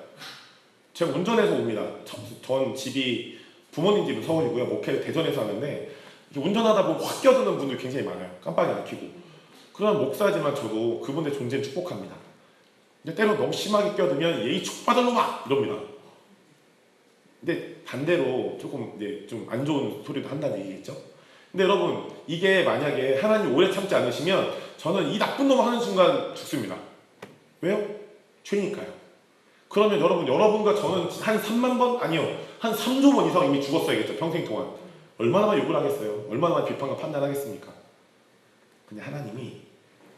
제가 운전해서 옵니다. 전 집이 부모님 집은 서울이고요. 목회를 대전에서 하는데 운전하다 보면 확 껴드는 분들이 굉장히 많아요. 깜빡이 안 켜고. 그런 목사지만 저도 그분의 존재를 축복합니다. 근데 때로 너무 심하게 껴들면 예의 축받을 놈아! 이럽니다. 근데 반대로 조금 좀 안 좋은 소리도 한다는 얘기겠죠? 근데 여러분, 이게 만약에 하나님 오래 참지 않으시면 저는 이 나쁜 놈을 하는 순간 죽습니다. 왜요? 죄니까요. 그러면 여러분과 저는 한 3만 번? 아니요. 한 3조 번 이상 이미 죽었어야겠죠. 평생 동안. 얼마나 많이 욕을 하겠어요? 얼마나 많이 비판과 판단하겠습니까? 근데 하나님이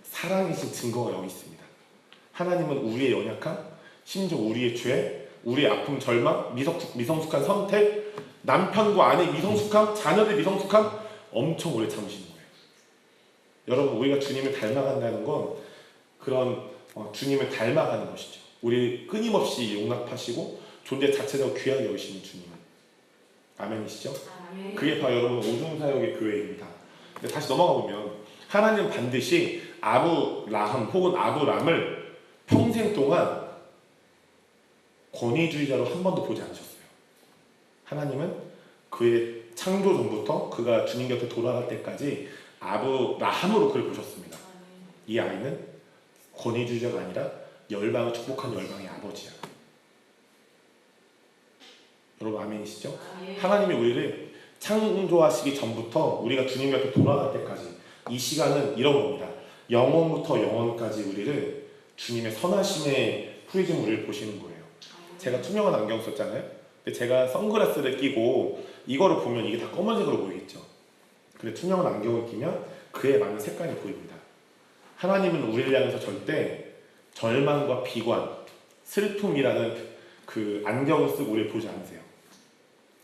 사랑이신 증거가 여기 있습니다. 하나님은 우리의 연약함, 심지어 우리의 죄, 우리의 아픔, 절망, 미성숙한 선택, 남편과 아내의 미성숙함, 자녀들의 미성숙함 엄청 오래 참으시는 거예요. 여러분, 우리가 주님을 닮아간다는 건 그런 주님을 닮아가는 것이죠. 우리 끊임없이 용납하시고 존재 자체적으로 귀하게 여기시는 주님. 아멘이시죠? 아멘. 그게 바로 여러분 오중사역의 교회입니다. 근데 다시 넘어가 보면 하나님은 반드시 아브라함 혹은 아브람을 평생 동안 권위주의자로 한 번도 보지 않으셨어요. 하나님은 그의 창조 전부터 그가 주님 곁에 돌아갈 때까지 아브라함으로 그를 보셨습니다. 이 아이는 권위주의자가 아니라 열방을 축복한 열방의 아버지야. 여러분 아멘이시죠? 아멘. 하나님이 우리를 창조하시기 전부터 우리가 주님 곁에 돌아갈 때까지 이 시간은 이런 겁니다. 영원부터 영원까지 우리를 주님의 선하심의 프리즘 우리를 보시는 거예요. 제가 투명한 안경 썼잖아요. 근데 제가 선글라스를 끼고 이거를 보면 이게 다 검은색으로 보이겠죠. 근데 투명한 안경을 끼면 그에 맞는 색깔이 보입니다. 하나님은 우리를 향해서 절대 절망과 비관, 슬픔이라는 그 안경을 쓰고 우리를 보지 않으세요.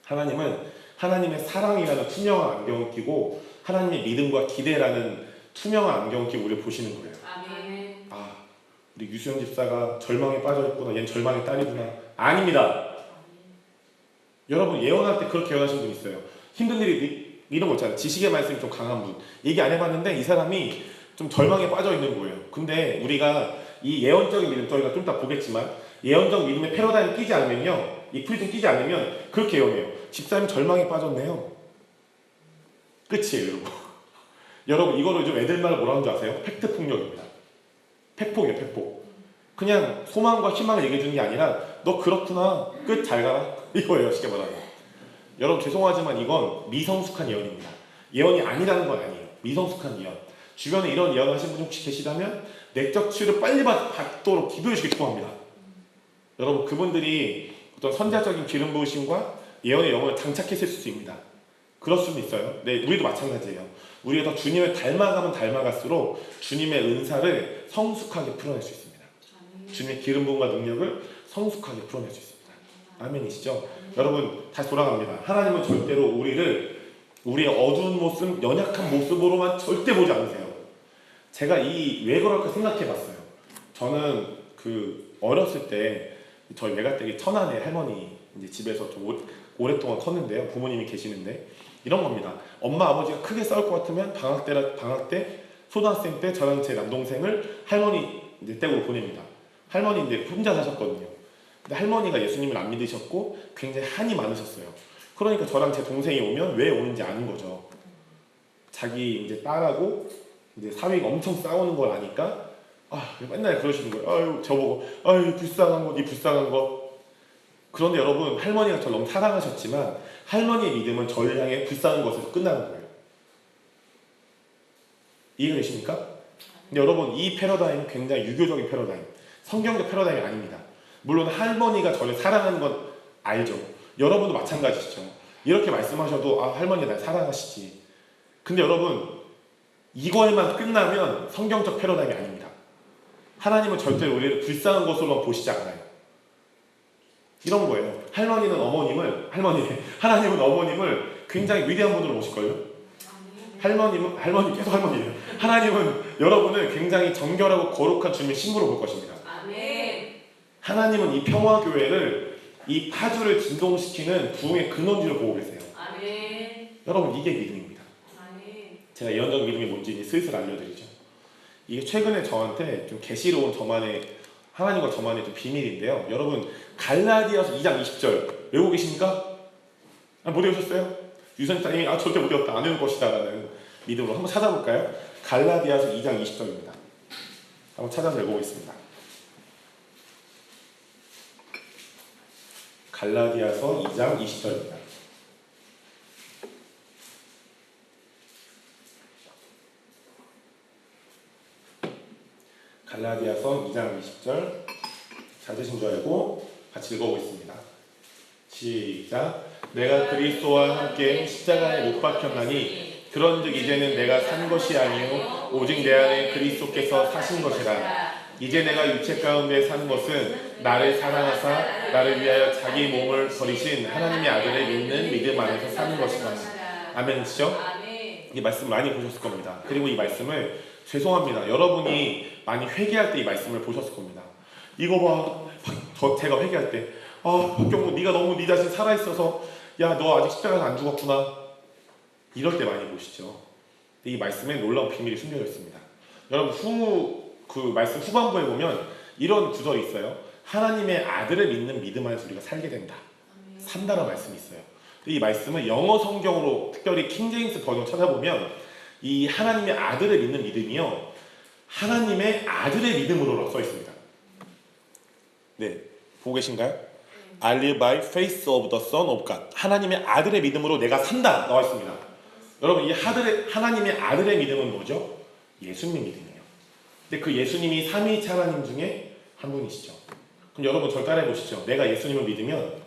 하나님은 하나님의 사랑이라는 투명한 안경을 끼고 하나님의 믿음과 기대라는 투명한 안경을 끼고 우리를 보시는 거예요. 아멘. 아, 우리 유수영 집사가 절망에 빠져있구나. 얘는 절망의 딸이구나. 아닙니다. 여러분 예언할 때 그렇게 예언하신 분 있어요. 힘든 일이 이런 거 있잖아요. 지식의 말씀이 좀 강한 분. 얘기 안 해봤는데 이 사람이 좀 절망에 빠져있는 거예요. 근데 우리가 이 예언적인 믿음, 저희가 좀 이따 보겠지만 예언적 믿음의 패러다임을 끼지 않으면요, 이 프리즘 끼지 않으면 그렇게 예언해요. 집사님 절망에 빠졌네요. 끝이에요, 여러분. 여러분 이거를 좀 애들 말 뭐라는 줄 아세요? 팩트 폭력입니다. 팩폭이에요, 팩폭. 그냥 소망과 희망을 얘기해 주는 게 아니라 너 그렇구나, 끝, 잘 가라, 이거예요, 쉽게 말하면. 여러분 죄송하지만 이건 미성숙한 예언입니다. 예언이 아니라는 건 아니에요. 미성숙한 예언. 주변에 이런 예언을 하신 분 혹시 계시다면 내적 치유를 빨리 받도록 기도해 주길 축복합니다. 여러분 그분들이 어떤 선자적인 기름 부으심과 예언의 영혼을 장착했을 수도 있습니다. 그럴 수는 있어요. 네, 우리도 마찬가지예요. 우리가 더 주님을 닮아가면 닮아갈수록 주님의 은사를 성숙하게 풀어낼 수 있습니다. 주님의 기름 부음과 능력을 성숙하게 풀어낼 수 있습니다. 아멘이시죠? 여러분 다시 돌아갑니다. 하나님은 절대로 우리를 우리의 어두운 모습, 연약한 모습으로만 절대 보지 않으세요. 제가 왜 그럴까 생각해 봤어요. 저는 어렸을 때 저희 외가댁이 천안에 할머니 이제 집에서 좀 오랫동안 컸는데요. 부모님이 계시는데 이런 겁니다. 엄마 아버지가 크게 싸울 것 같으면 방학 때 초등학생 때 저랑 제 남동생을 할머니 이제 댁으로 보냅니다. 할머니 이제 혼자 사셨거든요. 근데 할머니가 예수님을 안 믿으셨고 굉장히 한이 많으셨어요. 그러니까 저랑 제 동생이 오면 왜 오는지 아는 거죠. 자기 이제 딸하고 이제 사위가 엄청 싸우는 걸 아니까 맨날 그러시는 거예요. 아유 저보고 아유 불쌍한 거, 네 불쌍한 거. 그런데 여러분 할머니가 저를 너무 사랑하셨지만 할머니의 믿음은 저를 향해 불쌍한 것에서 끝나는 거예요. 이해가 되십니까? 근데 여러분 이 패러다임은 굉장히 유교적인 패러다임, 성경적 패러다임이 아닙니다. 물론 할머니가 저를 사랑하는 건 알죠. 여러분도 마찬가지시죠. 이렇게 말씀하셔도 할머니가 날 사랑하시지. 근데 여러분 이거에만 끝나면 성경적 패러다임이 아닙니다. 하나님은 절대로 우리를 불쌍한 것으로만 보시지 않아요. 이런 거예요. 하나님은 어머님을 굉장히 위대한 분으로 보실걸요. 할머님 계속 할머니예요. 하나님은 여러분을 굉장히 정결하고 거룩한 주님의 신부로 볼 것입니다. 하나님은 이 평화교회를 이 파주를 진동시키는 부흥의 근원지로 보고 계세요. 여러분 이게 믿음입니다. 제가 예언적 믿음이 뭔지 이제 슬슬 알려드리죠. 이게 최근에 저한테 좀 계시로 온 하나님과 저만의 좀 비밀인데요. 여러분 갈라디아서 2장 20절 외우고 계십니까? 못 외우셨어요? 유선장님이 절대 못 외웠다, 안 외울 것이다 라는 믿음으로 한번 찾아볼까요? 갈라디아서 2장 20절입니다. 한번 찾아서 읽어보겠습니다. 갈라디아서 2장 20절입니다. 갈라디아서 2장 20절 찾으신 줄 알고 같이 읽어보겠습니다. 시작. 내가 그리스도와 함께 십자가에 못 박혔나니 그런즉 이제는 내가 산 것이 아니요 오직 내 안에 그리스도께서 사신 것이라. 이제 내가 육체 가운데 사는 것은 나를 사랑하사 나를 위하여 자기 몸을 버리신 하나님의 아들을 믿는 믿음 안에서 사는 것이다. 아멘이시죠? 이 말씀 많이 보셨을 겁니다. 그리고 이 말씀을 죄송합니다. 여러분이 많이 회개할 때 이 말씀을 보셨을 겁니다. 이거 봐, 제가 회개할 때 박경무 네가 너무 네 자신 살아있어서 야 너 아직 십자가에서 안 죽었구나 이럴 때 많이 보시죠. 이 말씀에 놀라운 비밀이 숨겨져 있습니다. 여러분 말씀 후반부에 보면 이런 구절이 있어요. 하나님의 아들을 믿는 믿음 안에서 우리가 살게 된다. 산다라는 말씀이 있어요. 이 말씀은 영어 성경으로 특별히 킹제임스 버전 찾아보면 이 하나님의 아들을 믿는 믿음이요 하나님의 아들의 믿음으로 써 있습니다. 네, 보고 계신가요? I live by faith of the Son of God. 하나님의 아들의 믿음으로 내가 산다 나와 있습니다. 여러분 이 하나님의 아들의 믿음은 뭐죠? 예수님의 믿음이에요. 근데 그 예수님이 삼위일체 하나님 중에 한 분이시죠. 그럼 여러분 절 따라해 보시죠. 내가 예수님을 믿으면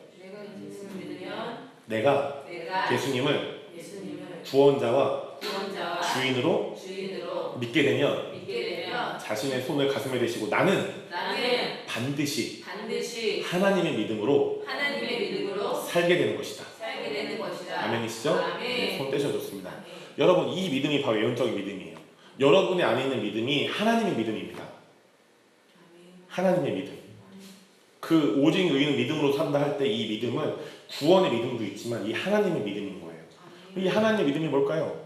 내가 예수님을 구원자와 주인으로 믿게 되면 자신의 손을 가슴에 대시고 나는 반드시 하나님의 믿음으로 살게 되는 것이다. 아멘이시죠? 네, 손 떼셔줬습니다. 여러분 이 믿음이 바로 예언적인 믿음이에요. 여러분의 안에 있는 믿음이 하나님의 믿음입니다. 하나님의 믿음. 그 오직 의인은 믿음으로 산다 할 때 이 믿음은 구원의 믿음도 있지만 이 하나님의 믿음인 거예요. 이 하나님의 믿음이 뭘까요?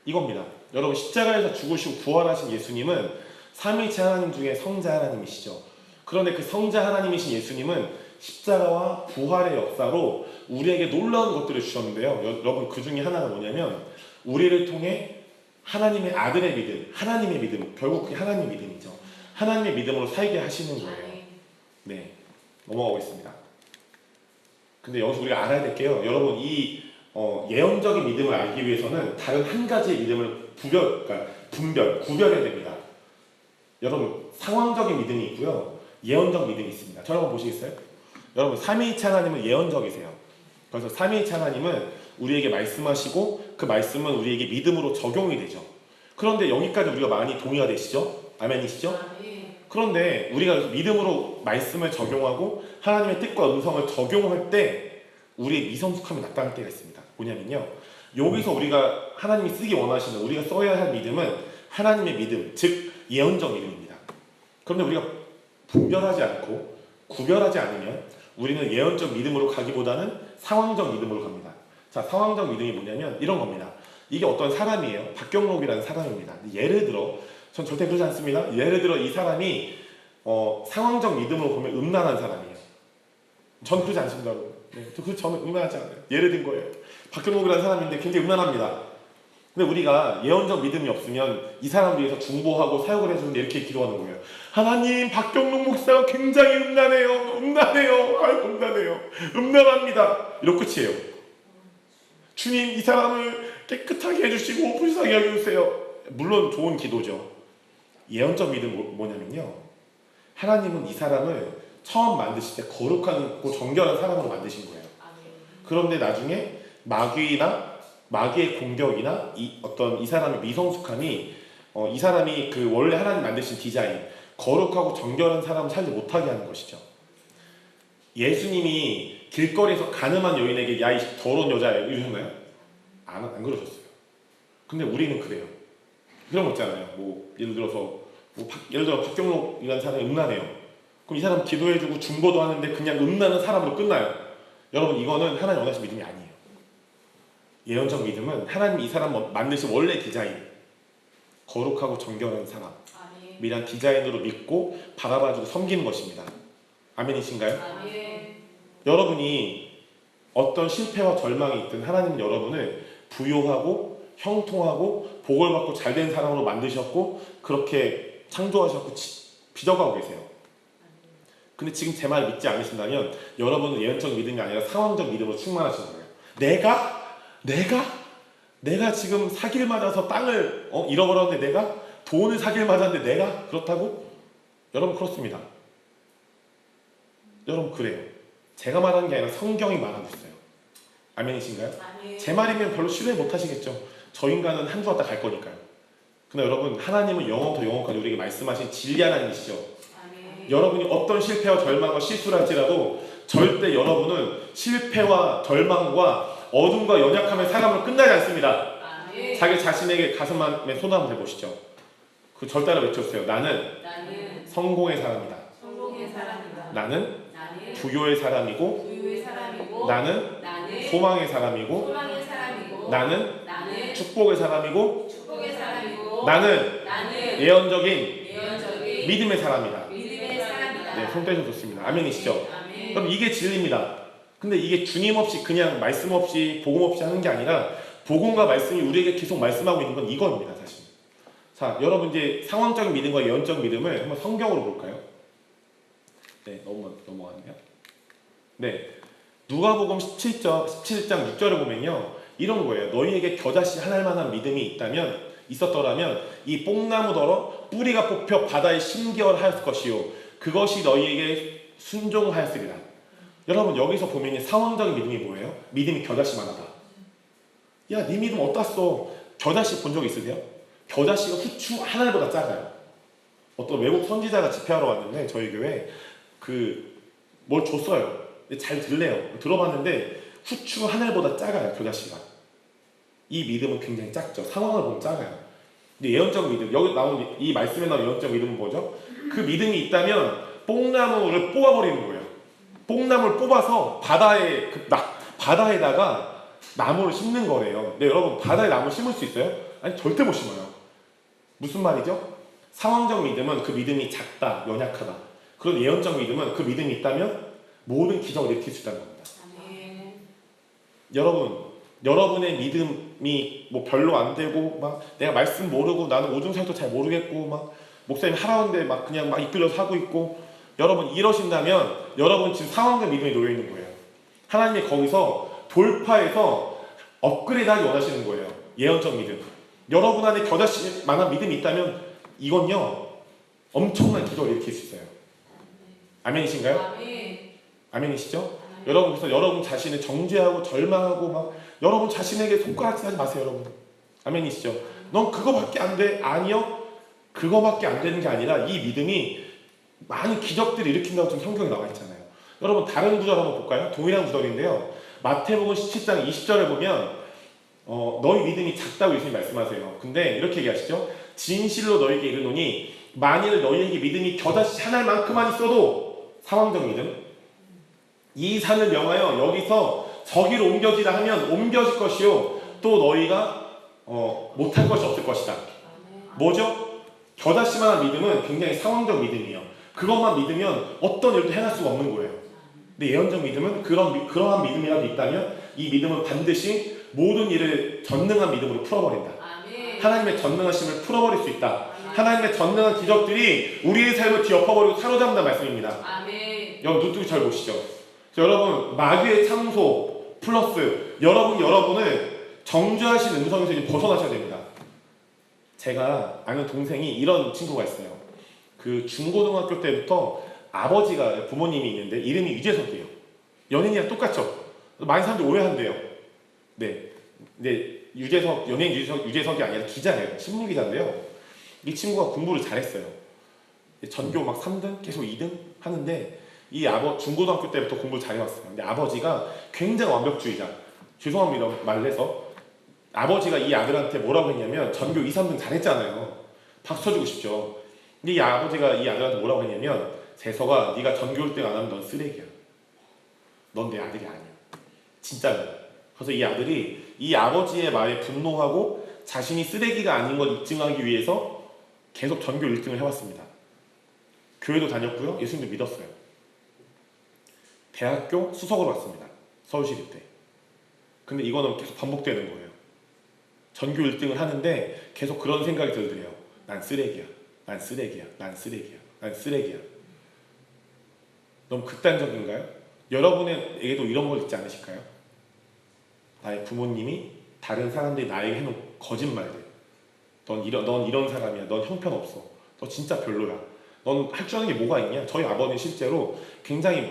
이겁니다. 여러분 십자가에서 죽으시고 부활하신 예수님은 삼위일체 하나님 중에 성자 하나님이시죠. 그런데 그 성자 하나님이신 예수님은 십자가와 부활의 역사로 우리에게 놀라운 것들을 주셨는데요. 여러분 그 중에 하나가 뭐냐면 우리를 통해 하나님의 아들의 믿음, 하나님의 믿음, 결국 그게 하나님의 믿음이죠. 하나님의 믿음으로 살게 하시는 거예요. 네, 넘어가고 있습니다. 근데 여기서 우리가 알아야 될 게요. 여러분 이 예언적인 믿음을 알기 위해서는 다른 한 가지의 믿음을 구별해야 됩니다. 여러분 상황적인 믿음이 있고요. 예언적 믿음이 있습니다. 저를 한번 보시겠어요? 여러분 삼위일체 하나님은 예언적이세요. 그래서 삼위일체 하나님은 우리에게 말씀하시고 그 말씀은 우리에게 믿음으로 적용이 되죠. 그런데 여기까지 우리가 많이 동의가 되시죠? 아멘이시죠? 그런데 우리가 믿음으로 말씀을 적용하고 하나님의 뜻과 음성을 적용할 때 우리의 미성숙함이 나타날 때가 있습니다. 뭐냐면요. 여기서 우리가 하나님이 쓰기 원하시는 우리가 써야 할 믿음은 하나님의 믿음, 즉 예언적 믿음입니다. 그런데 우리가 분별하지 않고 구별하지 않으면 우리는 예언적 믿음으로 가기보다는 상황적 믿음으로 갑니다. 자, 상황적 믿음이 뭐냐면 이런 겁니다. 이게 어떤 사람이에요. 박경록이라는 사람입니다. 예를 들어, 전 절대 그러지 않습니다. 예를 들어 이 사람이 상황적 믿음으로 보면 음란한 사람이에요. 전 그러지 않습니다. 네, 저는 음란하지 않아요. 예를 든 거예요. 박경록이라는 사람인데 굉장히 음란합니다. 근데 우리가 예언적 믿음이 없으면 이 사람을 위해서 중보하고 사역을 해주는데 이렇게 기도하는 거예요. 하나님, 박경록 목사가 굉장히 음란해요. 아유, 음란합니다. 이렇게 끝이에요. 주님, 이 사람을 깨끗하게 해주시고 불쌍하게 해주세요. 물론 좋은 기도죠. 예언적 믿음 뭐냐면요. 하나님은 이 사람을 처음 만드실 때 거룩하고 정결한 사람으로 만드신 거예요. 그런데 나중에 마귀의 공격이나 이 사람의 미성숙함이 이 사람이 그 원래 하나님 만드신 디자인, 거룩하고 정결한 사람을 살지 못하게 하는 것이죠. 예수님이 길거리에서 가늠한 여인에게 야, 이 더러운 여자야 이러셨나요? 안 그러셨어요. 근데 우리는 그래요. 그런 거 있잖아요. 예를 들어 박경록이라는 사람이 음란해요. 그럼 이 사람 기도해주고 중보도 하는데 그냥 음란한 사람으로 끝나요. 여러분, 이거는 하나님 원하신 믿음이 아니에요. 예언적 믿음은 하나님이 이 사람 만드신 원래 디자인, 거룩하고 정결한 사람이란 디자인으로 믿고 바라봐주고 섬기는 것입니다. 아멘이신가요? 아멘. 여러분이 어떤 실패와 절망이 있든 하나님은 여러분을 부요하고 형통하고 복을 받고 잘된 사람으로 만드셨고 그렇게 창조하셨고 빚어가고 계세요. 근데 지금 제 말을 믿지 않으신다면 여러분은 예언적 믿음이 아니라 상황적 믿음으로 충만하신 거예요. 내가 지금 사기를 맞아서 땅을 잃어버렸는데 내가 돈을 사기를 맞았는데 내가 그렇다고? 여러분, 그렇습니다. 여러분, 그래요. 제가 말하는 게 아니라 성경이 말하고 있어요. 아멘이신가요? 아멘. 제 말이면 별로 신뢰 못 하시겠죠. 저 인간은 한 주 왔다 갈 거니까요. 근데 여러분, 하나님은 영원부터 영원까지 우리에게 말씀하신 진리 하나님이시죠. 아멘. 여러분이 어떤 실패와 절망과 실수를 할지라도 절대 여러분은 실패와 절망과 어둠과 연약함의 사람으로 끝나지 않습니다. 아멘. 자기 자신에게 가슴에 손 한번 대보시죠. 그 절대로 외쳐주세요. 나는 성공의 사람이다. 성공의 사람이다. 나는 나는 부요의 사람이고 부유의 사람이고 나는 나는 소망의 사람이고 소망의 사람이고 나는 나는 축복의 사람이고 축복의 사람이고 나는 나는 예언적인 예언적인 믿음의 사람이다. 믿음의 사람이다. 네, 손 떼셔도 좋습니다. 아멘이시죠? 아멘. 그럼 이게 진리입니다. 근데 이게 주님 없이 그냥 말씀 없이 복음 없이 하는 게 아니라 복음과 말씀이 우리에게 계속 말씀하고 있는 건 이거입니다, 사실. 자, 여러분 이제 상황적인 믿음과 예언적 믿음을 한번 성경으로 볼까요? 네, 넘어가네요. 네, 누가복음 17장 6절을 보면요, 이런 거예요. 너희에게 겨자씨 하나만한 믿음이 있었더라면 이 뽕나무더러 뿌리가 뽑혀 바다에 심기어하였을 것이요 그것이 너희에게 순종하였으리라. 여러분, 여기서 보면 상황적인 믿음이 뭐예요? 믿음이 겨자씨만 하다. 야, 네 믿음 어디다 써? 겨자씨 본 적 있으세요? 겨자씨가 후추 하나보다 작아요. 어떤 외국 선지자가 집회하러 왔는데 저희 교회 뭘 줬어요. 잘 들래요. 들어봤는데 후추 하늘보다 작아요, 겨자씨가. 이 믿음은 굉장히 작죠. 상황을 보면 작아요. 근데 예언적 믿음, 여기 나온 이 말씀에 나온 예언적 믿음은 뭐죠? 그 믿음이 있다면 뽕나무를 뽑아버리는 거예요. 뽕나무를 뽑아서 바다에다가 나무를 심는 거래요. 근데 여러분, 바다에 나무를 심을 수 있어요? 아니, 절대 못 심어요. 무슨 말이죠? 상황적 믿음은 그 믿음이 작다, 연약하다. 그런 예언적 믿음은 그 믿음이 있다면 모든 기적을 일으킬 수 있다는 겁니다. 아멘. 여러분의 믿음이 별로 안 되고 내가 말씀 모르고 나는 오줌살도 잘 모르겠고 목사님 하라는데 그냥 이끌려서 하고 있고, 여러분 이러신다면 여러분 지금 상황적 믿음에 놓여 있는 거예요. 하나님이 거기서 돌파해서 업그레이드하기 원하시는 거예요. 예언적 믿음. 여러분 안에 겨자씨만한 믿음이 있다면 이건요 엄청난 기적을 일으킬 수 있어요. 아멘이신가요? 아멘. 아멘이시죠? 아멘. 여러분, 그래서 여러분 자신을 정죄하고 절망하고 여러분 자신에게 손가락질 하지 마세요, 여러분. 아멘이시죠? 넌 그거밖에 안 돼. 아니요. 그거밖에 안 되는 게 아니라 이 믿음이 많은 기적들을 일으킨다고 지금 성경에 나와 있잖아요. 여러분, 다른 구절 한번 볼까요? 동일한 구절인데요. 마태복음 17장 20절을 보면 너희 믿음이 작다고 예수님 말씀하세요. 근데 이렇게 얘기하시죠. 진실로 너희에게 이르노니 만일 너희에게 믿음이 겨자씨 하나만큼만 있어도 상황적 믿음 이 산을 명하여 여기서 저기로 옮겨지라 하면 옮겨질 것이요 또 너희가 못할 것이 없을 것이다. 뭐죠? 겨자씨만한 믿음은 굉장히 상황적 믿음이에요. 그것만 믿으면 어떤 일도 해낼 수가 없는 거예요. 근데 예언적 믿음은 그러한 믿음이라도 있다면 이 믿음은 반드시 모든 일을 전능한 믿음으로 풀어버린다. 하나님의 전능하심을 풀어버릴 수 있다. 하나님의 전능한 기적들이 우리의 삶을 뒤엎어버리고 사로잡는다는 말씀입니다. 여러분 눈뜨기 잘 보시죠. 여러분 마귀의 참소 플러스 여러분을 정죄하신 음성에서 이제 벗어나셔야 됩니다. 제가 아는 동생이 이런 친구가 있어요. 그 중고등학교 때부터 아버지가 부모님이 있는데 이름이 유재석이에요. 연예인이랑 똑같죠. 많은 사람들이 오해한대요. 네, 근데 연예인 유재석이 아니라 기자예요. 신문 기자인데요. 이 친구가 공부를 잘했어요. 전교 막 3등, 계속 2등 하는데 이 중고등학교 때부터 공부를 잘해왔어요. 근데 아버지가 굉장히 완벽주의자. 죄송합니다 말해서 아버지가 이 아들한테 뭐라고 했냐면 전교 2, 3등 잘했잖아요. 박수 쳐주고 싶죠. 근데 이 아버지가 이 아들한테 뭐라고 했냐면 재석아 네가 전교 1등 안 하면 넌 쓰레기야. 넌 내 아들이 아니야. 진짜로. 그래서 이 아들이 이 아버지의 말에 분노하고 자신이 쓰레기가 아닌 걸 입증하기 위해서 계속 전교 1등을 해왔습니다. 교회도 다녔고요. 예수님도 믿었어요. 대학교 수석으로 왔습니다. 서울시립대. 근데 이거는 계속 반복되는 거예요. 전교 1등을 하는데 계속 그런 생각이 들더래요. 난 쓰레기야. 난 쓰레기야. 난 쓰레기야. 난 쓰레기야. 너무 극단적인가요? 여러분에게도 이런 걸 있지 않으실까요? 나의 부모님이 다른 사람들이 나에게 해놓은 거짓말들. 넌 이런 사람이야. 넌 형편없어. 너 진짜 별로야. 넌 할 줄 아는 게 뭐가 있냐? 저희 아버지는 실제로 굉장히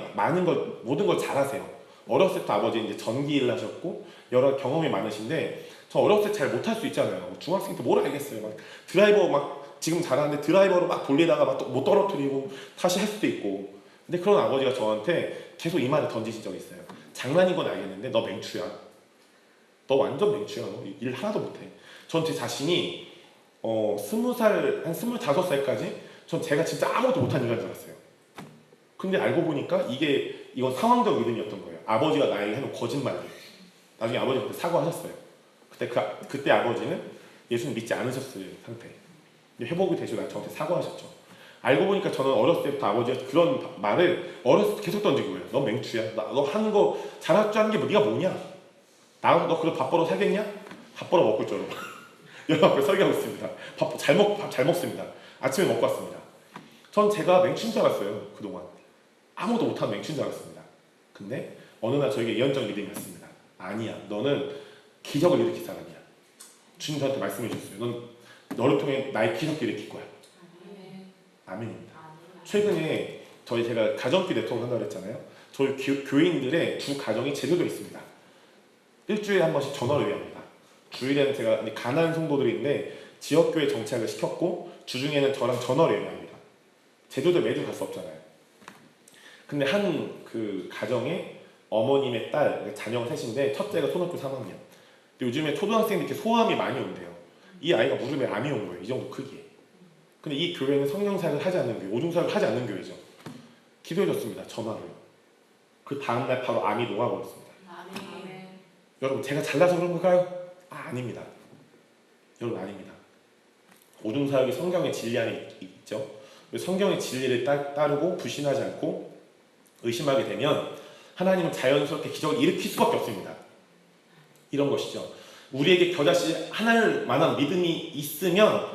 모든 걸 잘하세요. 어렸을 때부터 아버지 이제 전기 일을 하셨고 여러 경험이 많으신데 저 어렸을 때 잘 못할 수 있잖아요. 중학생 때 뭘 알겠어요. 막 드라이버 막 지금 잘하는데 드라이버로 막 돌리다가 막 못 떨어뜨리고 다시 할 수도 있고. 근데 그런 아버지가 저한테 계속 이 말을 던지신 적이 있어요. 장난인 건 알겠는데 너 맹추야. 너 완전 맹추야. 너 일 하나도 못해. 전 제 자신이 20살, 한 25살까지 전 제가 진짜 아무것도 못한 인간인 줄 알았어요. 근데 알고 보니까 이건 상황적 믿음이었던 거예요. 아버지가 나에게 해놓은 거짓말들. 나중에 아버지가 그때 사과하셨어요. 그때 아버지는 예수님 믿지 않으셨을 상태. 회복이 되시고 저한테 사과하셨죠. 알고 보니까 저는 어렸을 때부터 아버지가 그런 말을 어렸을 때 계속 던지고 그래요. 너 맹추야. 너 하는 거 잘할 줄 아는 게 네가 뭐냐? 너 그래 밥 벌어 사겠냐? 밥 벌어 먹고 있죠. 여러분 앞에 설교하고 있습니다. 밥 잘 먹습니다. 아침에 먹고 왔습니다. 전 제가 맹추인 줄 알았어요. 그동안. 아무도 못하는 맹추인 줄 알았습니다. 근데 어느 날 저에게 예언적 믿음이 왔습니다. 아니야. 너는 기적을 일으킬 사람이야. 주님 저한테 말씀해 주셨어요. 너를 통해 나의 기적을 일으킬 거야. 아멘입니다. 최근에 제가 가정기 네트워크 한다고 했잖아요. 저희 교인들의 주 가정이 제주도에 있습니다. 일주일에 한 번씩 전화를 외웁니다. 주일에는 제가 가난 성도들인데 지역교회 정착을 시켰고 주중에는 저랑 전화를 외웁니다. 제주도 매주 갈 수 없잖아요. 근데 한 그 가정에 어머님의 딸, 자녀가 셋인데 첫째가 초등학교 3학년. 근데 요즘에 초등학생들이 이렇게 소아암이 많이 온대요. 이 아이가 무릎에 암이 온 거예요. 이 정도 크기에. 근데 이 교회는 성령사역을 하지 않는 교회, 오중사역을 하지 않는 교회죠. 기도해줬습니다. 전화로요. 그 다음날 바로 암이 녹아버렸습니다. 여러분 제가 잘나서 그런 걸까요? 아닙니다. 여러분 아닙니다. 오중사역이 성경의 진리 안에 있죠. 성경의 진리를 따르고 불신하지 않고 의심하게 되면 하나님은 자연스럽게 기적을 일으킬 수밖에 없습니다. 이런 것이죠. 우리에게 겨자씨 하나를 만한 믿음이 있으면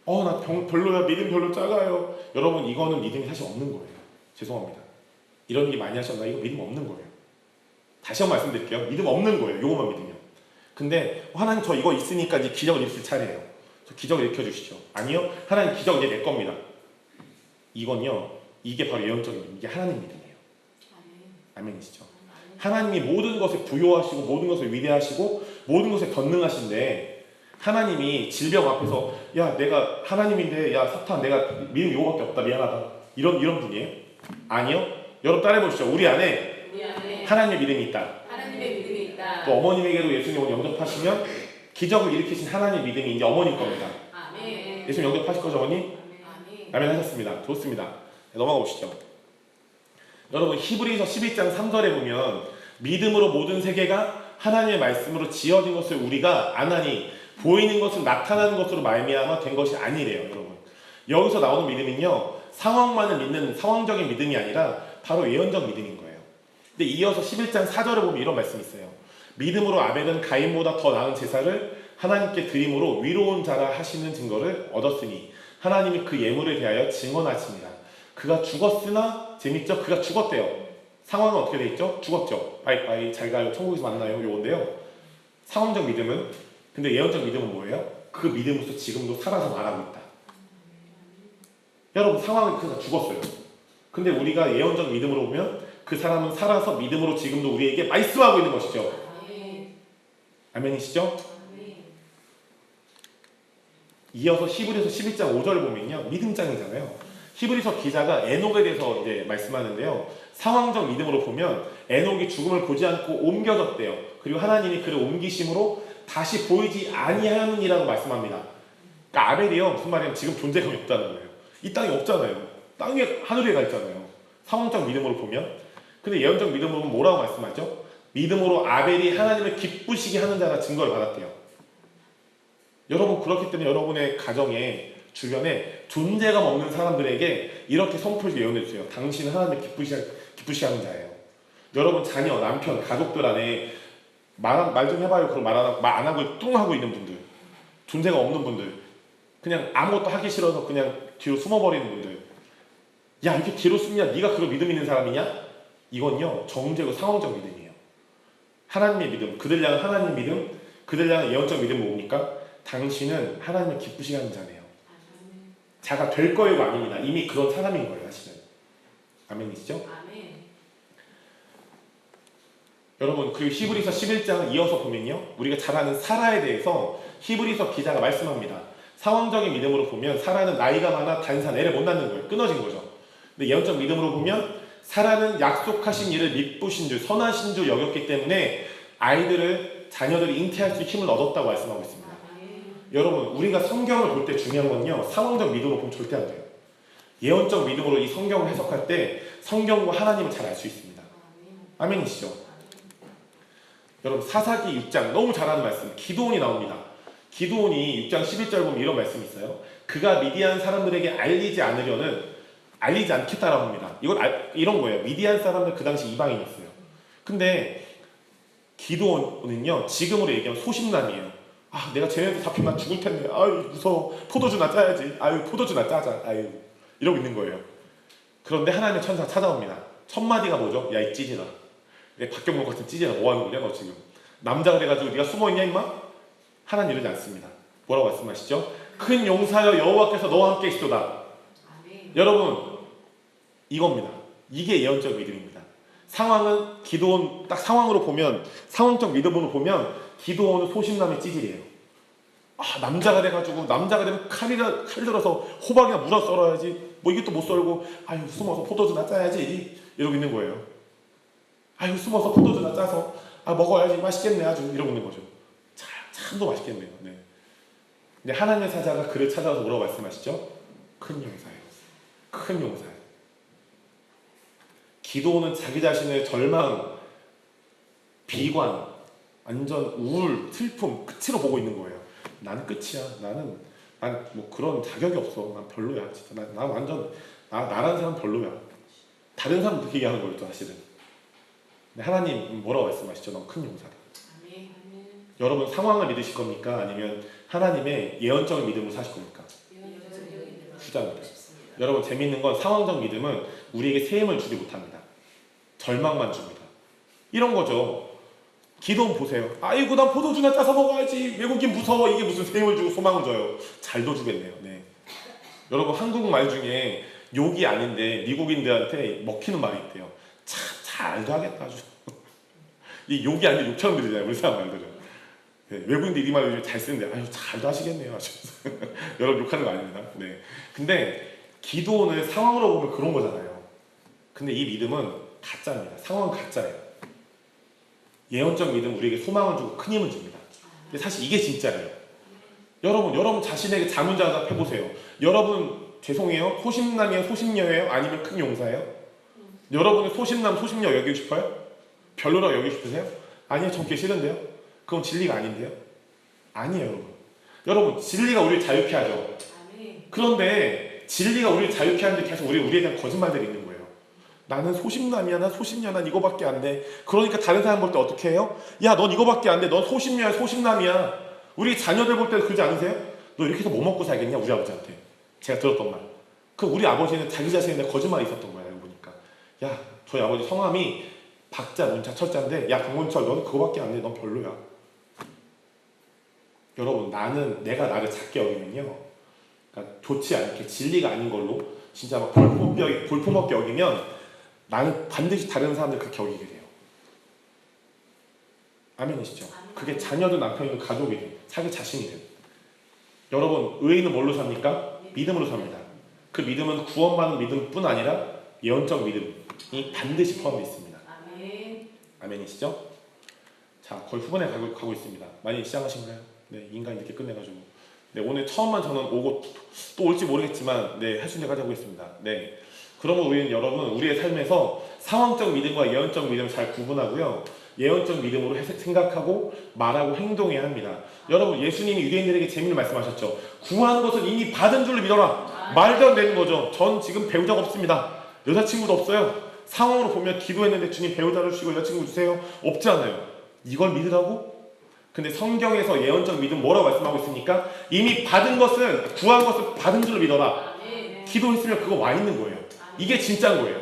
나 별로야. 믿음 별로 작아요. 여러분 이거는 믿음이 사실 없는 거예요. 죄송합니다. 이런 얘기 많이 하셨나? 이거 믿음 없는 거예요. 다시 한번 말씀드릴게요. 믿음 없는 거예요. 요것만 믿으면. 근데 하나님 저 이거 있으니까 이제 기적을 일으킬 차례예요. 저 기적을 일으켜 주시죠. 아니요. 하나님 기적 이제 내 겁니다. 이건요. 이게 바로 예언적인 믿음. 이게 하나님 믿음이에요. 아멘이시죠. 하나님이 모든 것을 부요하시고 모든 것을 위대하시고 모든 것에 전능하신데 하나님이 질병 앞에서 야 내가 하나님인데 야 사탄 내가 믿음 이거밖에 없다 미안하다 이런 분이에요? 아니요. 여러분 따라해보시죠. 우리 안에 하나님의 믿음이 있다. 또 어머님에게도 예수님을 영접하시면 기적을 일으키신 하나님 믿음이 이제 어머님 겁니다. 아멘. 예수님 영접하실 거죠, 어머니? 아멘. 아멘 하셨습니다. 좋습니다. 넘어가 보시죠. 여러분 히브리서 11장 3절에 보면 믿음으로 모든 세계가 하나님의 말씀으로 지어진 것을 우리가 아나니 보이는 것은 나타나는 것으로 말미암아 된 것이 아니래요. 여러분 여기서 나오는 믿음은요 상황만을 믿는 상황적인 믿음이 아니라 바로 예언적 믿음인 거예요. 근데 이어서 11장 4절에 보면 이런 말씀이 있어요. 믿음으로 아벨은 가인보다 더 나은 제사를 하나님께 드림으로 위로운 자라 하시는 증거를 얻었으니 하나님이 그 예물에 대하여 증언하십니다. 그가 죽었으나 재밌죠? 그가 죽었대요. 상황은 어떻게 돼 있죠? 죽었죠. 빠이빠이 잘 가요. 천국에서 만나요. 요건데요. 상황적 믿음은 근데 예언적 믿음은 뭐예요? 그 믿음으로서 지금도 살아서 말하고 있다. 여러분 상황은 그가 죽었어요. 근데 우리가 예언적 믿음으로 보면 그 사람은 살아서 믿음으로 지금도 우리에게 말씀하고 있는 것이죠. 아멘. 아멘이시죠? 아멘. 이어서 히브리서 11장 5절을 보면요. 믿음장이잖아요. 히브리서 기자가 에녹에 대해서 이제 말씀하는데요. 상황적 믿음으로 보면 에녹이 죽음을 보지 않고 옮겨졌대요. 그리고 하나님이 그를 옮기심으로 다시 보이지 아니하느니라고 말씀합니다. 그러니까 아벨이요. 무슨 말이냐면 지금 존재감이 없다는 거예요. 이 땅이 없잖아요. 땅에 하늘에 가 있잖아요. 상황적 믿음으로 보면. 근데 예언적 믿음으로 보면 뭐라고 말씀하죠? 믿음으로 아벨이 하나님을 기쁘시게 하는 자가 증거를 받았대요. 여러분 그렇기 때문에 여러분의 가정에 주변에 존재감 없는 사람들에게 이렇게 선포해서 예언해 주세요. 당신은 하나님을 기쁘시게 하는 자예요. 여러분 자녀, 남편, 가족들 안에 말 좀 해봐요. 그럼 말 안 하고 뚱 하고 있는 분들, 존재가 없는 분들, 그냥 아무것도 하기 싫어서 그냥 뒤로 숨어버리는 분들, 야 이렇게 뒤로 숨냐? 네가 그걸 믿음 있는 사람이냐? 이건요 정죄고 상황적 믿음이에요. 하나님의 믿음, 그들 향한 하나님 믿음, 그들 향한 예언적 믿음은 뭡니까? 당신은 하나님을 기쁘시게 하는 자네요. 자가 될 거예요가 아닙니다. 이미 그런 사람인 거예요, 사실은. 아멘이시죠? 아멘. 여러분, 그리고 히브리서 11장 이어서 보면요. 우리가 잘 아는 사라에 대해서 히브리서 기자가 말씀합니다. 상황적인 믿음으로 보면 사라는 나이가 많아 단산, 애를 못 낳는 거예요. 끊어진 거죠. 근데 예언적 믿음으로 보면 사라는 약속하신 일을 미쁘신 줄, 선하신 줄 여겼기 때문에 자녀들을 잉태할 수 있는 힘을 얻었다고 말씀하고 있습니다. 여러분 우리가 성경을 볼 때 중요한 건요 상황적 믿음으로 보면 절대 안 돼요. 예언적 믿음으로 이 성경을 해석할 때 성경과 하나님을 잘 알 수 있습니다. 아멘이시죠? 여러분 사사기 6장 너무 잘 아는 말씀 기드온이 나옵니다. 기드온이 6장 11절 보면 이런 말씀이 있어요. 그가 미디안 사람들에게 알리지 않겠다라고 합니다. 이런 거예요. 미디안 사람들 그 당시 이방인이었어요. 근데 기드온은요 지금으로 얘기하면 소심남이에요. 아 내가 쟤네한테 잡히면 죽을 텐데 아유 무서워 포도주나 짜야지 아유 포도주나 짜자 아유 이러고 있는 거예요. 그런데 하나님의 천사가 찾아옵니다. 첫 마디가 뭐죠? 야 이 찌질아 박경록 같은 찌질아 뭐하는 거냐 너 지금 남자 그래가지고 네가 숨어있냐 임마? 하나님 이러지 않습니다. 뭐라고 말씀하시죠? 큰 용사여 여호와께서 너와 함께 있도다. 여러분 이겁니다. 이게 예언적 믿음입니다. 상황은 기드온 딱 상황으로 보면 상황적 믿음으로 보면 기드온은 소심남의 찌질이에요. 아 남자가 돼가지고 남자가 되면 칼 들어서 호박이나 물어 썰어야지 뭐 이게 또 못 썰고 아유 숨어서 포도주나 짜야지 이러고 있는 거예요. 아유 숨어서 포도주나 짜서 아 먹어야지 맛있겠네 아주 이러고 있는 거죠. 참도 맛있겠네요. 네. 근데 하나님의 사자가 그를 찾아와서 뭐라고 말씀하시죠? 큰 용사예요. 큰 용사예요. 기도는 자기 자신의 절망, 비관, 완전 우울, 슬픔 끝으로 보고 있는 거예요. 나는 끝이야. 난 뭐 그런 자격이 없어. 난 별로야. 진짜 난 완전 나라는 사람 별로야. 다른 사람도 그렇게 얘기하는 거예요, 사실은. 근데 하나님 뭐라고 말씀하시죠? 넌 큰 용사다. 아멘. 여러분 상황을 믿으실 겁니까? 아니면 하나님의 예언적인 믿음으로 사실 겁니까? 후자입니다. 여러분 재미있는 건 상황적 믿음은 우리에게 새 힘을 주지 못합니다. 절망만 줍니다. 이런 거죠. 기도는 보세요. 아이고 난 포도주나 짜서 먹어야지. 외국인 무서워. 이게 무슨 새 힘을 주고 소망을 줘요. 잘도 주겠네요. 네. 여러분 한국말 중에 욕이 아닌데 미국인들한테 먹히는 말이 있대요. 참 잘도 하겠다 아주. 이 욕이 아닌데 욕처럼 들리잖아요. 우리 사람 말들은. 네, 외국인들이 이 말을 잘 쓰는데 아유 잘도 하시겠네요. 여러분 욕하는 거 아닙니다. 네. 근데 기도는 상황으로 보면 그런 거잖아요. 근데 이 믿음은 가짜입니다. 상황은 가짜예요. 예언적 믿음 우리에게 소망을 주고 큰 힘을 줍니다. 근데 사실 이게 진짜예요. 여러분 자신에게 자문자답 해보세요. 여러분 죄송해요. 소심남이에요? 소심녀예요? 아니면 큰 용사예요? 여러분은 소심남, 소심녀 여기고 싶어요? 별로라고 여기고 싶으세요? 아니요. 전 그게 싫은데요? 그건 진리가 아닌데요? 아니에요, 여러분. 여러분, 진리가 우리를 자유케 하죠. 그런데 진리가 우리를 자유케 하는데 계속 우리에 대한 거짓말들이 있는 거예요. 나는 소심남이야, 난 소심녀, 난 이거밖에 안 돼. 그러니까 다른 사람 볼 때 어떻게 해요? 야, 넌 이거밖에 안 돼. 넌 소심녀야, 소심남이야. 우리 자녀들 볼 때도 그러지 않으세요? 너 이렇게 해서 뭐 먹고 살겠냐? 우리 아버지한테. 제가 들었던 말. 그럼 우리 아버지는 자기 자신에 대한 거짓말이 있었던 거예요, 보니까. 야, 저희 아버지 성함이 박자, 문자, 철자인데, 야, 강문철, 너는 그거밖에 안 돼. 넌 별로야. 여러분, 내가 나를 작게 여기면요. 그러니까 좋지 않게 진리가 아닌 걸로 진짜 막 볼품없게 여기면 나는 반드시 다른 사람들 그렇게 여기게 돼요. 아멘이시죠? 그게 자녀든 남편이든 가족이든 자기 자신이든. 여러분, 의인은 뭘로 삽니까? 믿음으로 삽니다. 그 믿음은 구원받는 믿음뿐 아니라 예언적 믿음이 반드시 포함되어 있습니다. 아멘이시죠? 자, 거의 후반에 가고 있습니다. 많이 시작하신가요? 네, 인간 이렇게 끝내가지고. 네, 오늘 처음만 저는 오고 또 올지 모르겠지만, 네, 할 수 있는 데까지 하고 있습니다. 네. 그러면 우리는 여러분, 우리의 삶에서 상황적 믿음과 예언적 믿음을 잘 구분하고요. 예언적 믿음으로 생각하고 말하고 행동해야 합니다. 여러분, 예수님이 유대인들에게 재미를 말씀하셨죠. 구하는 것은 이미 받은 줄로 믿어라. 말도 안 되는 거죠. 전 지금 배우자가 없습니다. 여자친구도 없어요. 상황으로 보면 기도했는데 주님 배우자를 주시고 여자친구 주세요. 없지 않아요. 이걸 믿으라고? 근데 성경에서 예언적 믿음 뭐라고 말씀하고 있습니까? 이미 받은 것은, 구한 것은 받은 줄로 믿어라. 기도했으면 그거 와 있는 거예요. 이게 진짜인 거예요.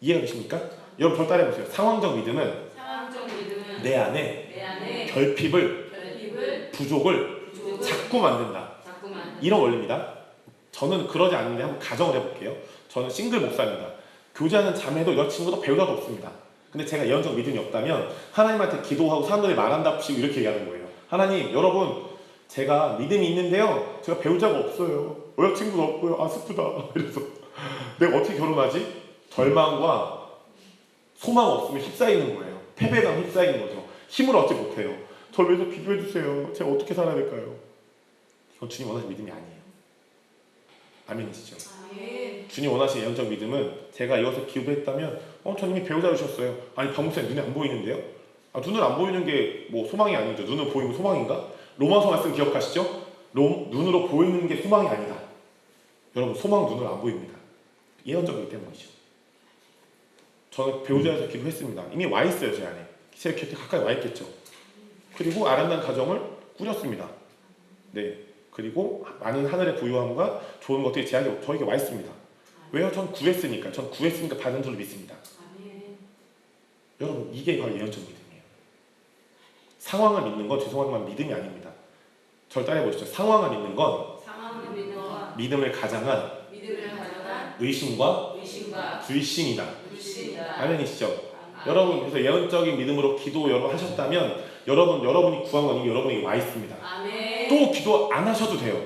이해가 되십니까? 여러분 저 따라해보세요. 상황적 믿음은 내 안에 결핍을, 부족을 자꾸 만든다. 이런 원리입니다. 저는 그러지 않는데 한번 가정을 해볼게요. 저는 싱글 목사입니다. 교제하는 자매도 여자친구도 배우자도 없습니다. 근데 제가 예언적 믿음이 없다면 하나님한테 기도하고 사람들이 말한답시고 이렇게 얘기하는 거예요. 하나님, 여러분 제가 믿음이 있는데요, 제가 배우자가 없어요. 여자친구도 없고요. 아, 슬프다. 이래서 내가 어떻게 결혼하지? 절망과 소망 없으면 휩싸이는 거예요. 패배감 휩싸이는 거죠. 힘을 얻지 못해요. 저를 위해서 기도해 주세요. 제가 어떻게 살아야 될까요? 이건 주님 원하시는 믿음이 아니에요. 아멘이시죠? 주님 원하시는 예언적 믿음은 제가 이것을 기도했다면 주님이 배우자 주셨어요. 아니 박목사님 눈에 안 보이는데요? 아, 눈을 안 보이는 게 뭐 소망이 아니죠. 눈을 보이면 소망인가? 로마서 말씀 기억하시죠? 눈으로 보이는 게 소망이 아니다. 여러분 소망 눈으로 안 보입니다. 예언적 믿음 때문이죠. 저는 배우자에서 기도했습니다. 이미 와 있어요. 제 안에. 제 곁에 가까이 와 있겠죠. 그리고 아름다운 가정을 꾸렸습니다. 네. 그리고 많은 하늘의 부유함과 좋은 것들이 저에게 와 있습니다. 왜요? 전 구했으니까. 전 구했으니까 받은 줄로 믿습니다. 여러분 이게 바로 예언적 믿음이에요. 상황을 믿는 건 죄송하지만 믿음이 아닙니다. 절 따라해보시죠. 상황을 믿는 건 믿음을 가장한 의심과 불신이다. 아멘이시죠? 여러분 그래서 예언적인 믿음으로 기도 여러분 하셨다면 여러분이 구한 건 이미 여러분에게 와 있습니다. 또 기도 안 하셔도 돼요.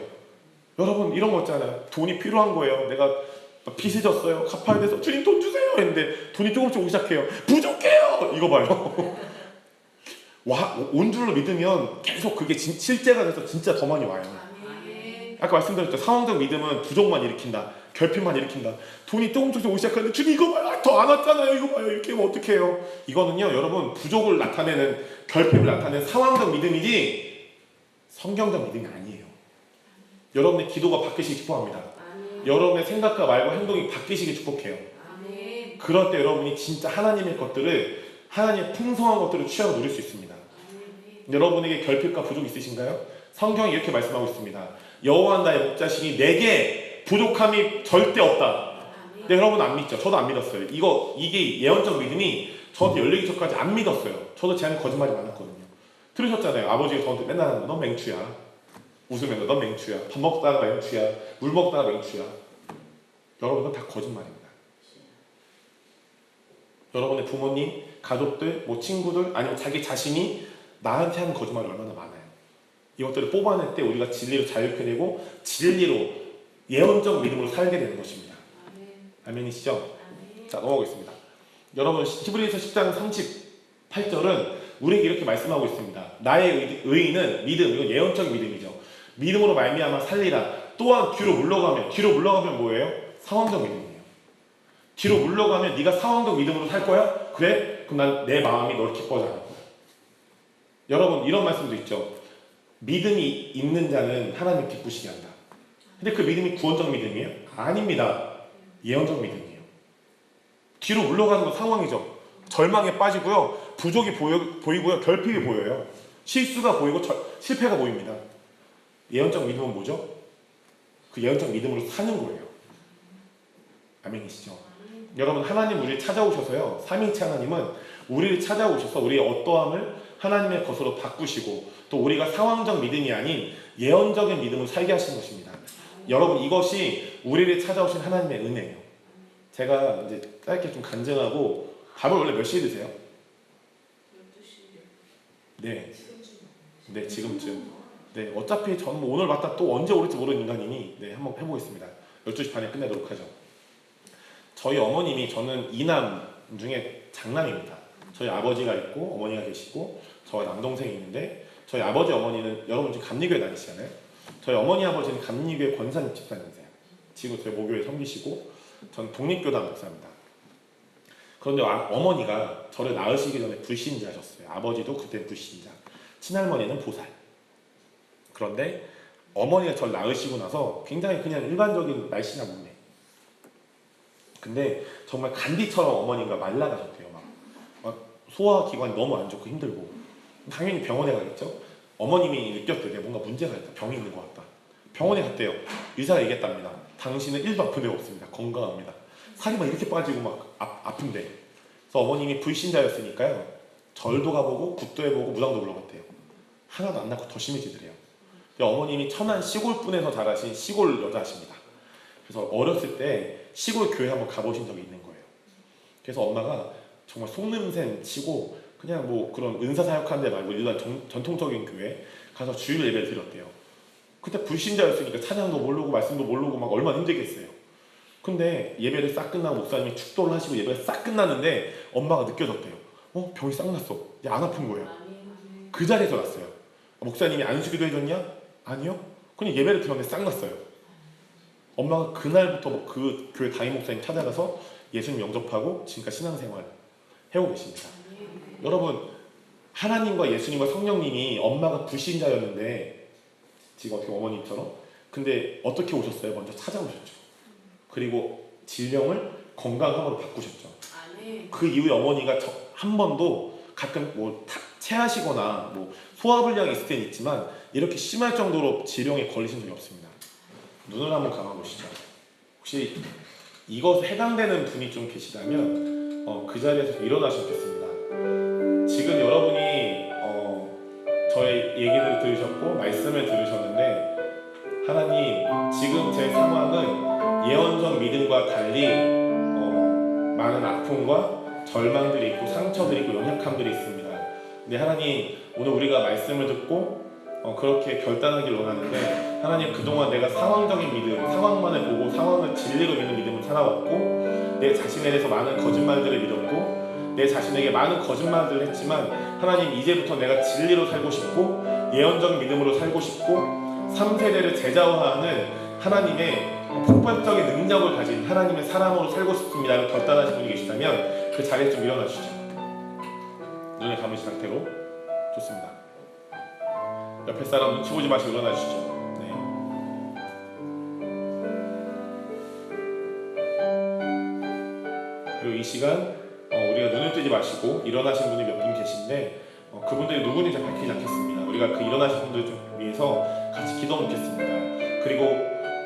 여러분 이런 거 있잖아요. 돈이 필요한 거예요. 내가 빚이 졌어요. 갚아야 돼서 주님 돈 주세요 했는데 돈이 조금씩 오기 시작해요. 부족해요. 이거 봐요. 온 줄로 믿으면 계속 그게 실제가 돼서 진짜 더 많이 와요. 아까 말씀드렸죠. 상황적 믿음은 부족만 일으킨다. 결핍만 일으킨다. 돈이 조금씩 오기 시작하는데 주님 이거 봐요. 더 안 왔잖아요. 이거 봐요. 이렇게 하면 어떻게 해요? 이거는요. 여러분 부족을 나타내는 결핍을 나타내는 상황적 믿음이지 성경적 믿음이 아니에요. 여러분의 기도가 바뀌시기 축복합니다. 여러분의 생각과 말과 행동이 바뀌시기 축복해요. 그럴 때 여러분이 진짜 하나님의 것들을 하나님의 풍성한 것들을 취하고 누릴 수 있습니다. 여러분에게 결핍과 부족이 있으신가요? 성경이 이렇게 말씀하고 있습니다. 여호와 나의 목자시니 내게 부족함이 절대 없다. 근데 여러분 안 믿죠? 저도 안 믿었어요. 이게 예언적 믿음이 저한테 열리기 전까지 안 믿었어요. 저도 제 안에 거짓말이 많았거든요. 들으셨잖아요. 아버지가 저한테 맨날 하는 거, 넌 맹추야. 웃으면서 넌 맹추야. 밥 먹다가 맹추야. 물 먹다가 맹추야. 여러분은 다 거짓말입니다. 여러분의 부모님, 가족들, 친구들 아니면 자기 자신이 나한테 하는 거짓말이 얼마나 많아요. 이것들을 뽑아낼 때 우리가 진리로 자유케 되고 진리로 예언적 믿음으로 살게 되는 것입니다. 아멘이시죠? 자, 넘어가겠습니다. 여러분 히브리서 10장 8절은 우리에게 이렇게 말씀하고 있습니다. 나의 의의는 믿음, 이건 예언적 믿음이죠. 믿음으로 말미암아 살리라. 또한 뒤로 물러가면 뭐예요? 상황적 믿음이에요. 뒤로 물러가면 네가 상황적 믿음으로 살 거야? 그래? 그럼 난 내 마음이 널 기뻐하지 않을 거야. 여러분 이런 말씀도 있죠. 믿음이 있는 자는 하나님 기쁘시게 한다. 근데 그 믿음이 구원적 믿음이에요? 아닙니다. 예언적 믿음이에요. 뒤로 물러가는 건 상황이죠. 절망에 빠지고요. 부족이 보이고요. 결핍이 보여요. 실수가 보이고 실패가 보입니다. 예언적 믿음은 뭐죠? 그 예언적 믿음으로 사는 거예요. 아멘이시죠? 여러분 하나님 우리를 찾아오셔서요. 삼위일체 하나님은 우리를 찾아오셔서 우리의 어떠함을 하나님의 것으로 바꾸시고 또 우리가 상황적 믿음이 아닌 예언적인 믿음을 살게 하신 것입니다. 여러분 이것이 우리를 찾아오신 하나님의 은혜예요. 제가 이제 짧게 좀 간증하고 밥을 원래 몇 시에 드세요? 12시. 네, 지금쯤. 네, 어차피 저는 오늘 맞다 또 언제 오를지 모르는 인간이니 네, 한번 해보겠습니다. 12시 반에 끝내도록 하죠. 저희 어머님이 저는 2남 중에 장남입니다. 저희 아버지가 있고 어머니가 계시고 저와 남동생이 있는데 저희 아버지 어머니는 여러분 지금 감리교회 다니시잖아요. 저희 어머니 아버지는 감리교회 권사님 집사님이세요. 지금 저희 모교회 섬기시고 전 독립교단 목사입니다. 그런데 어머니가 저를 낳으시기 전에 불신자셨어요. 아버지도 그때 불신자. 친할머니는 보살. 그런데 어머니가 저를 낳으시고 나서 굉장히 그냥 일반적인 날씬한 몸매. 근데 정말 간디처럼 어머니가 말라가셨대요. 막 소화기관이 너무 안 좋고 힘들고 당연히 병원에 가겠죠. 어머님이 느꼈대요. 내가 뭔가 문제가 있다. 병이 있는 것 같다. 병원에 갔대요. 의사가 얘기했답니다. 당신은 1도 아픈 데가 없습니다. 건강합니다. 살이 막 이렇게 빠지고 막 아픈데. 그래서 어머님이 불신자였으니까요. 절도 가보고 굿도 해보고 무당도 불러갔대요. 하나도 안 낫고 더 심해지더래요. 어머님이 천안 시골분에서 자라신 시골 여자십니다. 그래서 어렸을 때 시골 교회 한번 가보신 적이 있는 거예요. 그래서 엄마가 정말 속냄새 치고 그냥 뭐 그런 은사 사역하는 데 말고 일반 전통적인 교회 가서 주일 예배를 드렸대요. 그때 불신자였으니까 찬양도 모르고 말씀도 모르고 막 얼마나 힘들겠어요. 근데 예배를 싹 끝나고 목사님이 축도를 하시고 예배가 싹 끝났는데 엄마가 느껴졌대요. 병이 싹 났어. 이제 안 아픈 거예요. 그 자리에서 났어요. 목사님이 안수기도 해줬냐? 아니요. 그냥 예배를 드렸는데 싹 났어요. 엄마가 그날부터 그 교회 담임 목사님 찾아가서 예수님 영접하고 지금까지 신앙생활 해오고 계십니다. 여러분 하나님과 예수님과 성령님이 엄마가 불신자였는데 지금 어떻게 어머님처럼 근데 어떻게 오셨어요? 먼저 찾아오셨죠. 그리고 질병을 건강함으로 바꾸셨죠. 그 이후에 어머니가 한 번도 가끔 뭐 체하시거나 뭐 소화불량이 있을 때는 있지만 이렇게 심할 정도로 질병에 걸리신 적이 없습니다. 눈을 한번 감아보시죠. 혹시 이것에 해당되는 분이 좀 계시다면 그 자리에서 일어나셨겠습니다. 지금 여러분이 저의 얘기를 들으셨고 말씀을 들으셨는데 하나님 지금 제 상황은 예언적 믿음과 달리 많은 아픔과 절망들이 있고 상처들이 있고 연약함들이 있습니다. 근데 하나님 오늘 우리가 말씀을 듣고 그렇게 결단하길 원하는데 하나님 그동안 내가 상황적인 믿음, 상황만을 보고 상황을 진리로 믿는 믿음을 살아왔고 내 자신에 대해서 많은 거짓말들을 믿었고 내 자신에게 많은 거짓말들을 했지만 하나님 이제부터 내가 진리로 살고 싶고 예언적 믿음으로 살고 싶고 3세대를 제자화하는 하나님의 폭발적인 능력을 가진 하나님의 사람으로 살고 싶습니다를 결단하신 분이 계시다면 그 자리에 좀 일어나 주시죠. 눈을 감으신 상태로 좋습니다. 옆에 사람 눈치 보지 마시고 일어나 주시죠. 네. 그리고 이 시간 우리가 눈을 뜨지 마시고 일어나신 분이 몇 분 계신데 그분들이 누구인지 밝히지 않겠습니다. 우리가 그 일어나신 분들 좀 위해서 같이 기도 놓겠습니다. 그리고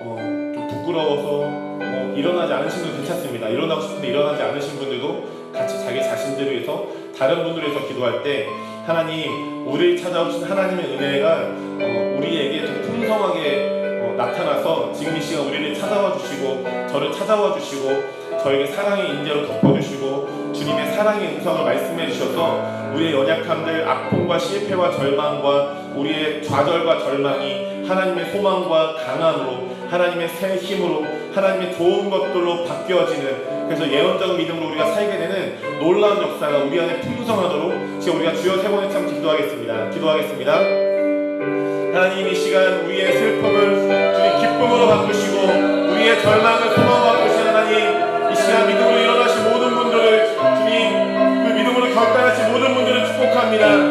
좀 부끄러워서 일어나지 않으신 분도 괜찮습니다. 일어나고 싶은데 일어나지 않으신 분들도 같이 자기 자신들을 위해서 다른 분들을 위해서 기도할 때 하나님 우리를 찾아오신 하나님의 은혜가 우리에게 좀 풍성하게 나타나서 지금 이 시간 우리를 찾아와 주시고 저를 찾아와 주시고 저에게 사랑의 인재로 덮어주시고 주님의 사랑의 음성을 말씀해 주셔서 우리의 연약함들, 아픔과 실패와 절망과 우리의 좌절과 절망이 하나님의 소망과 강함으로 하나님의 새 힘으로 하나님의 좋은 것들로 바뀌어지는, 그래서 예언적 믿음으로 우리가 살게 되는 놀라운 역사가 우리 안에 풍성하도록 지금 우리가 주여 세 번에 참 기도하겠습니다. 하나님, 이 시간 우리의 슬픔을 주님 기쁨으로 바꾸시고 우리의 절망을 소망으로 바꾸시는 하나님, 이 시간 믿음으로 일어나신 모든 분들을 주님 그 믿음으로 결단하신 모든 분들을 축복합니다.